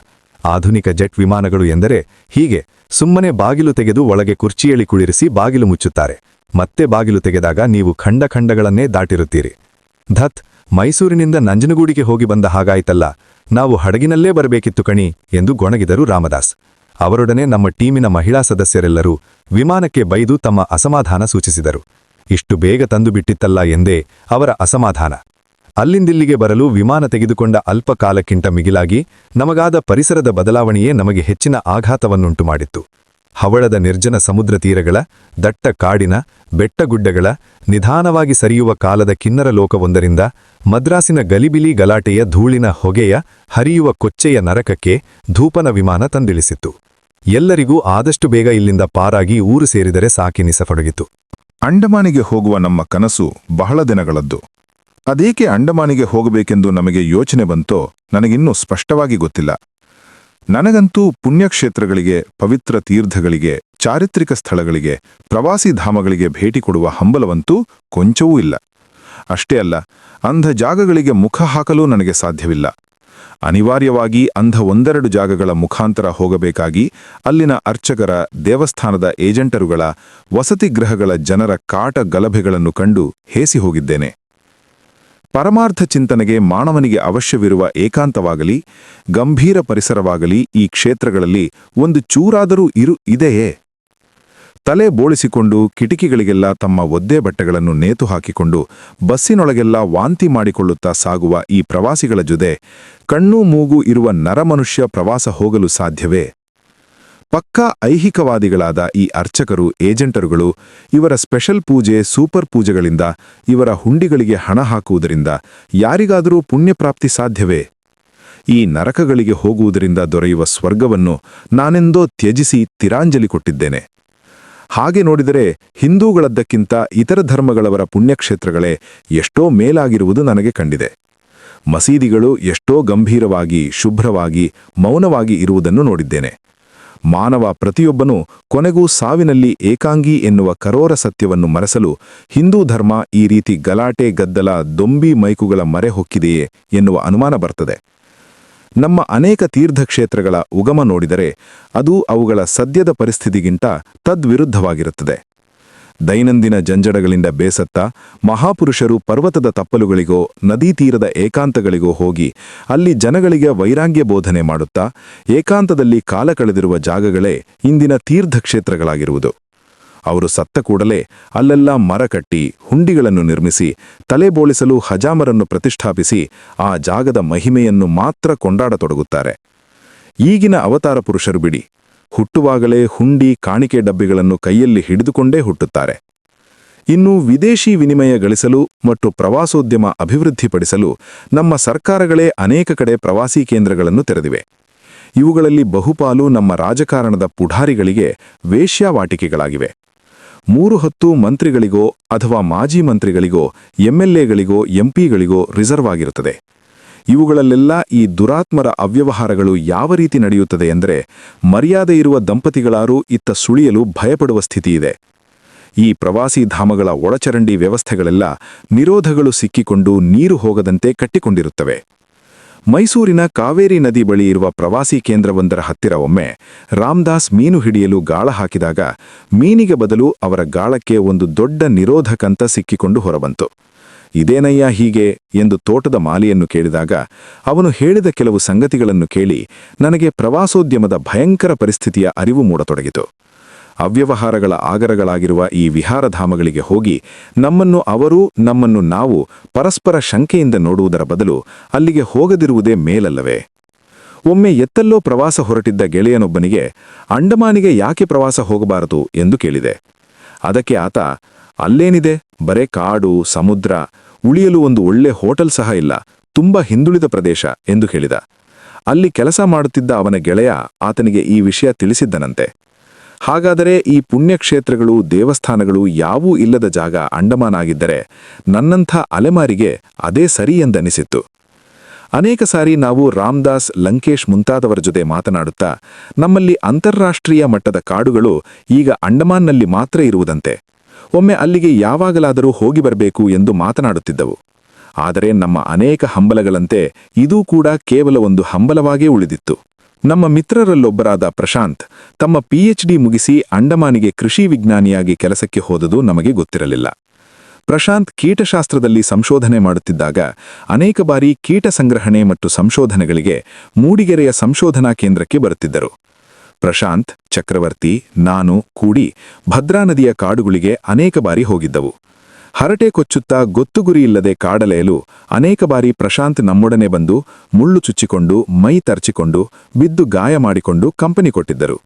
ಆಧುನಿಕ ಜೆಟ್ ವಿಮಾನಗಳು ಎಂದರೆ ಹೀಗೆ ಸುಮ್ಮನೆ ಬಾಗಿಲು ತೆಗೆದು ಒಳಗೆ ಕುರ್ಚಿಯಲ್ಲಿ ಕುಳಿರಿಸಿ ಬಾಗಿಲು ಮುಚ್ಚುತ್ತಾರೆ. ಮತ್ತೆ ಬಾಗಿಲು ತೆಗೆದಾಗ ನೀವು ಖಂಡಗಳನ್ನೇ ದಾಟಿರುತ್ತೀರಿ. ಧತ್, ಮೈಸೂರಿನಿಂದ ನಂಜನಗೂಡಿಗೆ ಹೋಗಿ ಬಂದ ಹಾಗಾಯ್ತಲ್ಲ, ನಾವು ಹಡಗಿನಲ್ಲೇ ಬರಬೇಕಿತ್ತು ಕಣಿ ಎಂದು ಗೊಣಗಿದರು ರಾಮದಾಸ್. ಅವರೊಡನೆ ನಮ್ಮ ಟೀಮಿನ ಮಹಿಳಾ ಸದಸ್ಯರೆಲ್ಲರೂ ವಿಮಾನಕ್ಕೆ ಬೈದು ತಮ್ಮ ಅಸಮಾಧಾನ ಸೂಚಿಸಿದರು. ಇಷ್ಟು ಬೇಗ ತಂದು ಬಿಟ್ಟಿತ್ತಲ್ಲ ಎಂದೇ ಅವರ ಅಸಮಾಧಾನ. ಅಲ್ಲಿಂದಿಲ್ಲಿಗೆ ಬರಲು ವಿಮಾನ ತೆಗೆದುಕೊಂಡ ಅಲ್ಪ ಕಾಲಕ್ಕಿಂತ ಮಿಗಿಲಾಗಿ ನಮಗಾದ ಪರಿಸರದ ಬದಲಾವಣೆಯೇ ನಮಗೆ ಹೆಚ್ಚಿನ ಆಘಾತವನ್ನುಂಟು ಮಾಡಿತ್ತು. ಹವಳದ ನಿರ್ಜನ ಸಮುದ್ರ ತೀರಗಳ, ದಟ್ಟ ಕಾಡಿನ, ಬೆಟ್ಟಗುಡ್ಡಗಳ, ನಿಧಾನವಾಗಿ ಸರಿಯುವ ಕಾಲದ ಕಿನ್ನರ ಲೋಕವೊಂದರಿಂದ ಮದ್ರಾಸಿನ ಗಲಿಬಿಲಿ ಗಲಾಟೆಯ ಧೂಳಿನ ಹೊಗೆಯ ಹರಿಯುವ ಕೊಚ್ಚೆಯ ನರಕಕ್ಕೆ ಧೂಪನ ವಿಮಾನ ತಂದಿಳಿಸಿತ್ತು. ಎಲ್ಲರಿಗೂ ಆದಷ್ಟು ಬೇಗ ಇಲ್ಲಿಂದ ಪಾರಾಗಿ ಊರು ಸೇರಿದರೆ ಸಾಕೆನಿಸತೊಡಗಿತು. ಅಂಡಮಾನಿಗೆ ಹೋಗುವ ನಮ್ಮ ಕನಸು ಬಹಳ ದಿನಗಳದ್ದು. ಅದೇಕೆ ಅಂಡಮಾನಿಗೆ ಹೋಗಬೇಕೆಂದು ನಮಗೆ ಯೋಚನೆ ಬಂತೋ ನನಗಿನ್ನೂ ಸ್ಪಷ್ಟವಾಗಿ ಗೊತ್ತಿಲ್ಲ. ನನಗಂತೂ ಪುಣ್ಯಕ್ಷೇತ್ರಗಳಿಗೆ, ಪವಿತ್ರ ತೀರ್ಥಗಳಿಗೆ, ಚಾರಿತ್ರಿಕ ಸ್ಥಳಗಳಿಗೆ, ಪ್ರವಾಸಿ ಧಾಮಗಳಿಗೆ ಭೇಟಿ ಕೊಡುವ ಹಂಬಲವಂತೂ ಕೊಂಚವೂ ಇಲ್ಲ. ಅಷ್ಟೇ ಅಲ್ಲ, ಅಂಧ ಜಾಗಗಳಿಗೆ ಮುಖ ಹಾಕಲೂ ನನಗೆ ಸಾಧ್ಯವಿಲ್ಲ. ಅನಿವಾರ್ಯವಾಗಿ ಅಂಧ 1-2 ಜಾಗಗಳ ಮುಖಾಂತರ ಹೋಗಬೇಕಾಗಿ ಅಲ್ಲಿನ ಅರ್ಚಕರ, ದೇವಸ್ಥಾನದ ಏಜೆಂಟರುಗಳ, ವಸತಿ ಗೃಹಗಳ ಜನರ ಕಾಟ ಗಲಭೆಗಳನ್ನು ಕಂಡು ಹೇಸಿ ಹೋಗಿದ್ದೇನೆ. ಪರಮಾರ್ಥ ಚಿಂತನೆಗೆ ಮಾನವನಿಗೆ ಅವಶ್ಯವಿರುವ ಏಕಾಂತವಾಗಲಿ, ಗಂಭೀರ ಪರಿಸರವಾಗಲಿ ಈ ಕ್ಷೇತ್ರಗಳಲ್ಲಿ ಒಂದು ಚೂರಾದರೂ ಇದೆಯೇ? ತಲೆ ಬೋಳಿಸಿಕೊಂಡು ಕಿಟಕಿಗಳಿಗೆಲ್ಲ ತಮ್ಮ ಒದ್ದೆ ಬಟ್ಟೆಗಳನ್ನು ನೇತು ಹಾಕಿಕೊಂಡು ಬಸ್ಸಿನೊಳಗೆಲ್ಲ ವಾಂತಿ ಮಾಡಿಕೊಳ್ಳುತ್ತಾ ಸಾಗುವ ಈ ಪ್ರವಾಸಿಗಳ ಜೊತೆ ಕಣ್ಣೂ ಮೂಗು ಇರುವ ನರಮನುಷ್ಯ ಪ್ರವಾಸ ಹೋಗಲು ಸಾಧ್ಯವೇ? ಪಕ್ಕಾ ಐಹಿಕವಾದಿಗಳಾದ ಈ ಅರ್ಚಕರು, ಏಜೆಂಟರುಗಳು ಇವರ ಸ್ಪೆಷಲ್ ಪೂಜೆ, ಸೂಪರ್ ಪೂಜೆಗಳಿಂದ, ಇವರ ಹುಂಡಿಗಳಿಗೆ ಹಣ ಹಾಕುವುದರಿಂದ ಯಾರಿಗಾದರೂ ಪುಣ್ಯಪ್ರಾಪ್ತಿ ಸಾಧ್ಯವೇ? ಈ ನರಕಗಳಿಗೆ ಹೋಗುವುದರಿಂದ ದೊರೆಯುವ ಸ್ವರ್ಗವನ್ನು ನಾನೆಂದೋ ತ್ಯಜಿಸಿ ತಿರಾಂಜಲಿ ಕೊಟ್ಟಿದ್ದೇನೆ. ಹಾಗೆ ನೋಡಿದರೆ ಹಿಂದೂಗಳದ್ದಕ್ಕಿಂತ ಇತರ ಧರ್ಮಗಳವರ ಪುಣ್ಯಕ್ಷೇತ್ರಗಳೇ ಎಷ್ಟೋ ಮೇಲಾಗಿರುವುದು ನನಗೆ ಕಂಡಿದೆ. ಮಸೀದಿಗಳು ಎಷ್ಟೋ ಗಂಭೀರವಾಗಿ, ಶುಭ್ರವಾಗಿ, ಮೌನವಾಗಿ ಇರುವುದನ್ನು ನೋಡಿದ್ದೇನೆ. ಮಾನವ ಪ್ರತಿಯೊಬ್ಬನೂ ಕೊನೆಗೂ ಸಾವಿನಲ್ಲಿ ಏಕಾಂಗಿ ಎನ್ನುವ ಕರೋರ ಸತ್ಯವನ್ನು ಮರೆಸಲು ಹಿಂದೂ ಧರ್ಮ ಈ ರೀತಿ ಗಲಾಟೆ, ಗದ್ದಲ, ದೊಂಬಿ ಮೈಕುಗಳ ಮರೆ ಹೊಕ್ಕಿದೆಯೇ ಎನ್ನುವ ಅನುಮಾನ ಬರ್ತದೆ. ನಮ್ಮ ಅನೇಕ ತೀರ್ಥಕ್ಷೇತ್ರಗಳ ಉಗಮ ನೋಡಿದರೆ ಅದು ಅವುಗಳ ಸದ್ಯದ ಪರಿಸ್ಥಿತಿಗಿಂತ ತದ್ವಿರುದ್ಧವಾಗಿರುತ್ತದೆ. ದೈನಂದಿನ ಜಂಜಡಗಳಿಂದ ಬೇಸತ್ತ ಮಹಾಪುರುಷರು ಪರ್ವತದ ತಪ್ಪಲುಗಳಿಗೋ, ನದೀ ತೀರದ ಏಕಾಂತಗಳಿಗೋ ಹೋಗಿ ಅಲ್ಲಿ ಜನಗಳಿಗೆ ವೈರಾಗ್ಯ ಬೋಧನೆ ಮಾಡುತ್ತಾ ಏಕಾಂತದಲ್ಲಿ ಕಾಲ ಕಳೆದಿರುವ ಜಾಗಗಳೇ ಇಂದಿನ ತೀರ್ಥಕ್ಷೇತ್ರಗಳಾಗಿರುವುದು. ಅವರು ಸತ್ತ ಕೂಡಲೇ ಅಲ್ಲೆಲ್ಲ ಮರ ಕಟ್ಟಿ, ಹುಂಡಿಗಳನ್ನು ನಿರ್ಮಿಸಿ, ತಲೆ ಬೋಳಿಸಲು ಹಜಾಮರನ್ನು ಪ್ರತಿಷ್ಠಾಪಿಸಿ ಆ ಜಾಗದ ಮಹಿಮೆಯನ್ನು ಮಾತ್ರ ಕೊಂಡಾಡತೊಡಗುತ್ತಾರೆ. ಈಗಿನ ಅವತಾರ ಪುರುಷರು ಬಿಡಿ, ಹುಟ್ಟುವಾಗಲೇ ಹುಂಡಿ, ಕಾಣಿಕೆ ಡಬ್ಬಿಗಳನ್ನು ಕೈಯಲ್ಲಿ ಹಿಡಿದುಕೊಂಡೇ ಹುಟ್ಟುತ್ತಾರೆ. ಇನ್ನು ವಿದೇಶಿ ವಿನಿಮಯ ಗಳಿಸಲು ಮತ್ತು ಪ್ರವಾಸೋದ್ಯಮ ಅಭಿವೃದ್ಧಿಪಡಿಸಲು ನಮ್ಮ ಸರ್ಕಾರಗಳೇ ಅನೇಕ ಕಡೆ ಪ್ರವಾಸಿ ಕೇಂದ್ರಗಳನ್ನು ತೆರೆದಿವೆ. ಇವುಗಳಲ್ಲಿ ಬಹುಪಾಲು ನಮ್ಮ ರಾಜಕಾರಣದ ಪುಢಾರಿಗಳಿಗೆ ವೇಶ್ಯಾವಾಟಿಕೆಗಳಾಗಿವೆ. 3 ಹೊತ್ತು ಮಂತ್ರಿಗಳಿಗೋ ಅಥವಾ ಮಾಜಿ ಮಂತ್ರಿಗಳಿಗೋ, ಎಂಎಲ್ಎಗಳಿಗೋ, ಎಂಪಿಗಳಿಗೋ ರಿಸರ್ವ್ ಆಗಿರುತ್ತದೆ. ಇವುಗಳಲ್ಲೆಲ್ಲ ಈ ದುರಾತ್ಮರ ಅವ್ಯವಹಾರಗಳು ಯಾವ ರೀತಿ ನಡೆಯುತ್ತದೆ ಎಂದರೆ, ಮರ್ಯಾದೆ ಇರುವ ದಂಪತಿಗಳಾರೂ ಇತ್ತ ಸುಳಿಯಲು ಭಯಪಡುವ ಸ್ಥಿತಿಯಿದೆ. ಈ ಪ್ರವಾಸಿ ಧಾಮಗಳ ಒಳಚರಂಡಿ ವ್ಯವಸ್ಥೆಗಳೆಲ್ಲ ನಿರೋಧಗಳು ಸಿಕ್ಕಿಕೊಂಡು ನೀರು ಹೋಗದಂತೆ ಕಟ್ಟಿಕೊಂಡಿರುತ್ತವೆ. ಮೈಸೂರಿನ ಕಾವೇರಿ ನದಿ ಬಳಿ ಇರುವ ಪ್ರವಾಸಿ ಕೇಂದ್ರವೊಂದರ ಹತ್ತಿರ ಒಮ್ಮೆ ರಾಮದಾಸ್ ಮೀನು ಹಿಡಿಯಲು ಗಾಳ ಹಾಕಿದಾಗ ಮೀನಿಗೆ ಬದಲು ಅವರ ಗಾಳಕ್ಕೆ ಒಂದು ದೊಡ್ಡ ನಿರೋಧಕಂತ ಸಿಕ್ಕಿಕೊಂಡು ಹೊರಬಂತು. ಇದೇನಯ್ಯ ಹೀಗೆ ಎಂದು ತೋಟದ ಮಾಲಿಯನ್ನು ಕೇಳಿದಾಗ ಅವನು ಹೇಳಿದ ಕೆಲವು ಸಂಗತಿಗಳನ್ನು ಕೇಳಿ ನನಗೆ ಪ್ರವಾಸೋದ್ಯಮದ ಭಯಂಕರ ಪರಿಸ್ಥಿತಿಯ ಅರಿವು ಮೂಡತೊಡಗಿತು. ಅವ್ಯವಹಾರಗಳ ಆಗರಗಳಾಗಿರುವ ಈ ವಿಹಾರಧಾಮಗಳಿಗೆ ಹೋಗಿ ನಮ್ಮನ್ನು ಅವರು, ನಮ್ಮನ್ನು ನಾವು ಪರಸ್ಪರ ಶಂಕೆಯಿಂದ ನೋಡುವುದರ ಬದಲು ಅಲ್ಲಿಗೆ ಹೋಗದಿರುವುದೇ ಮೇಲಲ್ಲವೇ? ಒಮ್ಮೆ ಎತ್ತಲ್ಲೋ ಪ್ರವಾಸ ಹೊರಟಿದ್ದ ಗೆಳೆಯನೊಬ್ಬನಿಗೆ ಅಂಡಮಾನಿಗೆ ಯಾಕೆ ಪ್ರವಾಸ ಹೋಗಬಾರದು ಎಂದು ಕೇಳಿದೆ. ಅದಕ್ಕೆ ಆತ, ಅಲ್ಲೇನಿದೆ, ಬರೇ ಕಾಡು, ಸಮುದ್ರ, ಉಳಿಯಲು ಒಂದು ಒಳ್ಳೆ ಹೋಟೆಲ್ ಸಹ ಇಲ್ಲ, ತುಂಬ ಹಿಂದುಳಿದ ಪ್ರದೇಶ ಎಂದು ಹೇಳಿದ. ಅಲ್ಲಿ ಕೆಲಸ ಮಾಡುತ್ತಿದ್ದ ಅವನ ಗೆಳೆಯ ಆತನಿಗೆ ಈ ವಿಷಯ ತಿಳಿಸಿದ್ದನಂತೆ. ಹಾಗಾದರೆ ಈ ಪುಣ್ಯಕ್ಷೇತ್ರಗಳು, ದೇವಸ್ಥಾನಗಳು ಯಾವೂ ಇಲ್ಲದ ಜಾಗ ಅಂಡಮಾನ್ ಆಗಿದ್ದರೆ ನನ್ನಂಥ ಅಲೆಮಾರಿಗೆ ಅದೇ ಸರಿ ಎಂದನಿಸಿತ್ತು. ಅನೇಕ ಸಾರಿ ನಾವು ರಾಮದಾಸ್, ಲಂಕೇಶ್ ಮುಂತಾದವರ ಜೊತೆ ಮಾತನಾಡುತ್ತಾ ನಮ್ಮಲ್ಲಿ ಅಂತಾರಾಷ್ಟ್ರೀಯ ಮಟ್ಟದ ಕಾಡುಗಳು ಈಗ ಅಂಡಮಾನ್ನಲ್ಲಿ ಮಾತ್ರ ಇರುವುದಂತೆ, ಒಮ್ಮೆ ಅಲ್ಲಿಗೆ ಯಾವಾಗಲಾದರೂ ಹೋಗಿ ಬರಬೇಕು ಎಂದು ಮಾತನಾಡುತ್ತಿದ್ದವು. ಆದರೆ ನಮ್ಮ ಅನೇಕ ಹಂಬಲಗಳಂತೆ ಇದೂ ಕೂಡ ಕೇವಲ ಒಂದು ಹಂಬಲವಾಗೇ ಉಳಿದಿತ್ತು. ನಮ್ಮ ಮಿತ್ರರಲ್ಲೊಬ್ಬರಾದ ಪ್ರಶಾಂತ್ ತಮ್ಮ PhD ಮುಗಿಸಿ ಅಂಡಮಾನಿಗೆ ಕೃಷಿ ವಿಜ್ಞಾನಿಯಾಗಿ ಕೆಲಸಕ್ಕೆ ಹೋದುದು ನಮಗೆ ಗೊತ್ತಿರಲಿಲ್ಲ. ಪ್ರಶಾಂತ್ ಕೀಟಶಾಸ್ತ್ರದಲ್ಲಿ ಸಂಶೋಧನೆ ಮಾಡುತ್ತಿದ್ದಾಗ ಅನೇಕ ಬಾರಿ ಕೀಟ ಸಂಗ್ರಹಣೆ ಮತ್ತು ಸಂಶೋಧನೆಗಳಿಗೆ ಮೂಡಿಗೆರೆಯ ಸಂಶೋಧನಾ ಕೇಂದ್ರಕ್ಕೆ ಬರುತ್ತಿದ್ದರು. ಪ್ರಶಾಂತ್, ಚಕ್ರವರ್ತಿ, ನಾನು ಕೂಡಿ ಭದ್ರಾ ನದಿಯ ಕಾಡುಗಳಿಗೆ ಅನೇಕ ಬಾರಿ ಹೋಗಿದ್ದವು. ಹರಟೆ ಕೊಚ್ಚುತ್ತಾ ಗೊತ್ತುಗುರಿಯಿಲ್ಲದೆ ಕಾಡಲೆಯಲು ಅನೇಕ ಬಾರಿ ಪ್ರಶಾಂತ್ ನಮ್ಮೊಡನೆ ಬಂದು ಮುಳ್ಳು ಚುಚ್ಚಿಕೊಂಡು, ಮೈ ತರ್ಚಿಕೊಂಡು, ಬಿದ್ದು ಗಾಯ ಮಾಡಿಕೊಂಡು ಕಂಪನಿ ಕೊಟ್ಟಿದ್ದರು.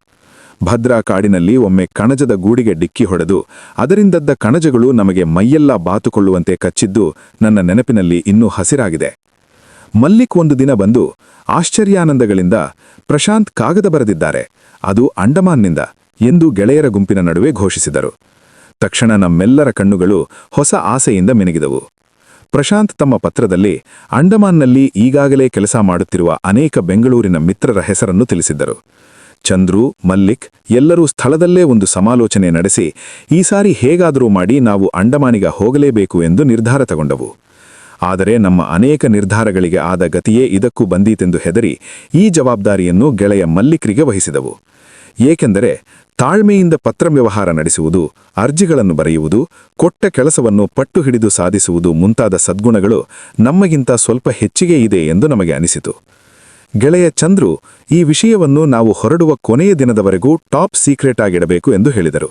ಭದ್ರಾ ಕಾಡಿನಲ್ಲಿ ಒಮ್ಮೆ ಕಣಜದ ಗೂಡಿಗೆ ಡಿಕ್ಕಿ ಹೊಡೆದು ಅದರಿಂದದ್ದ ಕಣಜಗಳು ನಮಗೆ ಮೈಯೆಲ್ಲ ಬಾತುಕೊಳ್ಳುವಂತೆ ಕಚ್ಚಿದ್ದು ನನ್ನ ನೆನಪಿನಲ್ಲಿ ಇನ್ನೂ ಹಸಿರಾಗಿದೆ. ಮಲ್ಲಿಕ್ ಒಂದು ದಿನ ಬಂದು ಆಶ್ಚರ್ಯಾನಂದಗಳಿಂದ, ಪ್ರಶಾಂತ್ ಕಾಗದ ಬರೆದಿದ್ದಾರೆ, ಅದು ಅಂಡಮಾನ್ನಿಂದ ಎಂದು ಗೆಳೆಯರ ಗುಂಪಿನ ನಡುವೆ ಘೋಷಿಸಿದರು. ತಕ್ಷಣ ನಮ್ಮೆಲ್ಲರ ಕಣ್ಣುಗಳು ಹೊಸ ಆಸೆಯಿಂದ ಮಿನುಗಿದವು. ಪ್ರಶಾಂತ್ ತಮ್ಮ ಪತ್ರದಲ್ಲಿ ಅಂಡಮಾನ್ನಲ್ಲಿ ಈಗಾಗಲೇ ಕೆಲಸ ಮಾಡುತ್ತಿರುವ ಅನೇಕ ಬೆಂಗಳೂರಿನ ಮಿತ್ರರ ಹೆಸರನ್ನು ತಿಳಿಸಿದ್ದರು. ಚಂದ್ರು, ಮಲ್ಲಿಕ್ ಎಲ್ಲರೂ ಸ್ಥಳದಲ್ಲೇ ಒಂದು ಸಮಾಲೋಚನೆ ನಡೆಸಿ ಈ ಸಾರಿ ಹೇಗಾದರೂ ಮಾಡಿ ನಾವು ಅಂಡಮಾನಿಗೆ ಹೋಗಲೇಬೇಕು ಎಂದು ನಿರ್ಧಾರ ತಗೊಂಡವು. ಆದರೆ ನಮ್ಮ ಅನೇಕ ನಿರ್ಧಾರಗಳಿಗೆ ಆದ ಗತಿಯೇ ಇದಕ್ಕೂ ಬಂದೀತೆಂದು ಹೆದರಿ ಈ ಜವಾಬ್ದಾರಿಯನ್ನು ಗೆಳೆಯ ಮಲ್ಲಿಕ್ರಿಗೆ ವಹಿಸಿದವು. ಏಕೆಂದರೆ ತಾಳ್ಮೆಯಿಂದ ಪತ್ರವ್ಯವಹಾರ ನಡೆಸುವುದು, ಅರ್ಜಿಗಳನ್ನು ಬರೆಯುವುದು, ಕೊಟ್ಟ ಕೆಲಸವನ್ನು ಪಟ್ಟು ಹಿಡಿದು ಸಾಧಿಸುವುದು ಮುಂತಾದ ಸದ್ಗುಣಗಳು ನಮಗಿಂತ ಸ್ವಲ್ಪ ಹೆಚ್ಚಿಗೆ ಇದೆ ಎಂದು ನಮಗೆ ಅನಿಸಿತು. ಗೆಳೆಯ ಚಂದ್ರು ಈ ವಿಷಯವನ್ನು ನಾವು ಹೊರಡುವ ಕೊನೆಯ ದಿನದವರೆಗೂ ಟಾಪ್ ಸೀಕ್ರೆಟ್ ಆಗಿಡಬೇಕು ಎಂದು ಹೇಳಿದರು.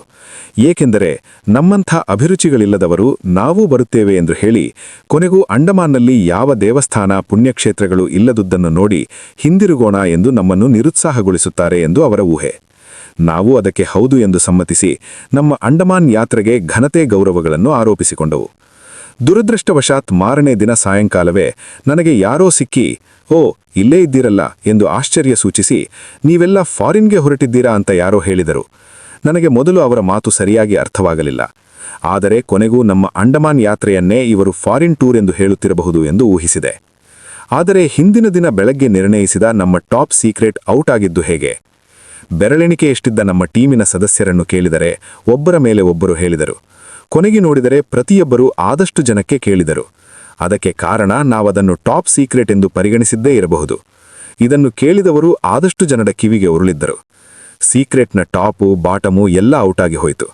ಏಕೆಂದರೆ ನಮ್ಮಂಥ ಅಭಿರುಚಿಗಳಿಲ್ಲದವರು ನಾವೂ ಬರುತ್ತೇವೆ ಎಂದು ಹೇಳಿ ಕೊನೆಗೂ ಅಂಡಮಾನ್ನಲ್ಲಿ ಯಾವ ದೇವಸ್ಥಾನ, ಪುಣ್ಯಕ್ಷೇತ್ರಗಳು ಇಲ್ಲದುದನ್ನು ನೋಡಿ ಹಿಂದಿರುಗೋಣ ಎಂದು ನಮ್ಮನ್ನು ನಿರುತ್ಸಾಹಗೊಳಿಸುತ್ತಾರೆ ಎಂದು ಅವರ ಊಹೆ. ನಾವು ಅದಕ್ಕೆ ಹೌದು ಎಂದು ಸಮ್ಮತಿಸಿ ನಮ್ಮ ಅಂಡಮಾನ್ ಯಾತ್ರೆಗೆ ಘನತೆ ಗೌರವಗಳನ್ನು ಆರೋಪಿಸಿಕೊಂಡವು. ದುರದೃಷ್ಟವಶಾತ್ ಮಾರನೇ ದಿನ ಸಾಯಂಕಾಲವೇ ನನಗೆ ಯಾರೋ ಸಿಕ್ಕಿ, ಓ ಇಲ್ಲೇ ಇದ್ದೀರಲ್ಲ ಎಂದು ಆಶ್ಚರ್ಯ ಸೂಚಿಸಿ, ನೀವೆಲ್ಲ ಫಾರಿನ್ಗೆ ಹೊರಟಿದ್ದೀರಾ ಅಂತ ಯಾರೋ ಹೇಳಿದರು. ನನಗೆ ಮೊದಲು ಅವರ ಮಾತು ಸರಿಯಾಗಿ ಅರ್ಥವಾಗಲಿಲ್ಲ. ಆದರೆ ಕೊನೆಗೂ ನಮ್ಮ ಅಂಡಮಾನ್ ಯಾತ್ರೆಯನ್ನೇ ಇವರು ಫಾರಿನ್ ಟೂರ್ ಎಂದು ಹೇಳುತ್ತಿರಬಹುದು ಎಂದು ಊಹಿಸಿದೆ. ಆದರೆ ಹಿಂದಿನ ದಿನ ಬೆಳಗ್ಗೆ ನಿರ್ಣಯಿಸಿದ ನಮ್ಮ ಟಾಪ್ ಸೀಕ್ರೆಟ್ ಔಟ್ ಆಗಿದ್ದು ಹೇಗೆ? ಬೆರಳೆಣಿಕೆಯಷ್ಟಿದ್ದ ನಮ್ಮ ಟೀಮಿನ ಸದಸ್ಯರನ್ನು ಕೇಳಿದರೆ ಒಬ್ಬರ ಮೇಲೆ ಒಬ್ಬರು ಹೇಳಿದರು. ಕೊನೆಗೆ ನೋಡಿದರೆ ಪ್ರತಿಯೊಬ್ಬರೂ ಆದಷ್ಟು ಜನಕ್ಕೆ ಕೇಳಿದರು. ಅದಕ್ಕೆ ಕಾರಣ ನಾವದನ್ನು ಟಾಪ್ ಸೀಕ್ರೆಟ್ ಎಂದು ಪರಿಗಣಿಸಿದ್ದೇ ಇರಬಹುದು. ಇದನ್ನು ಕೇಳಿದವರು ಆದಷ್ಟು ಜನರ ಕಿವಿಗೆ ಉರುಳಿದ್ದರು. ಸೀಕ್ರೆಟ್ನ ಟಾಪು, ಬಾಟಮು ಎಲ್ಲ ಔಟಾಗಿ ಹೋಯಿತು.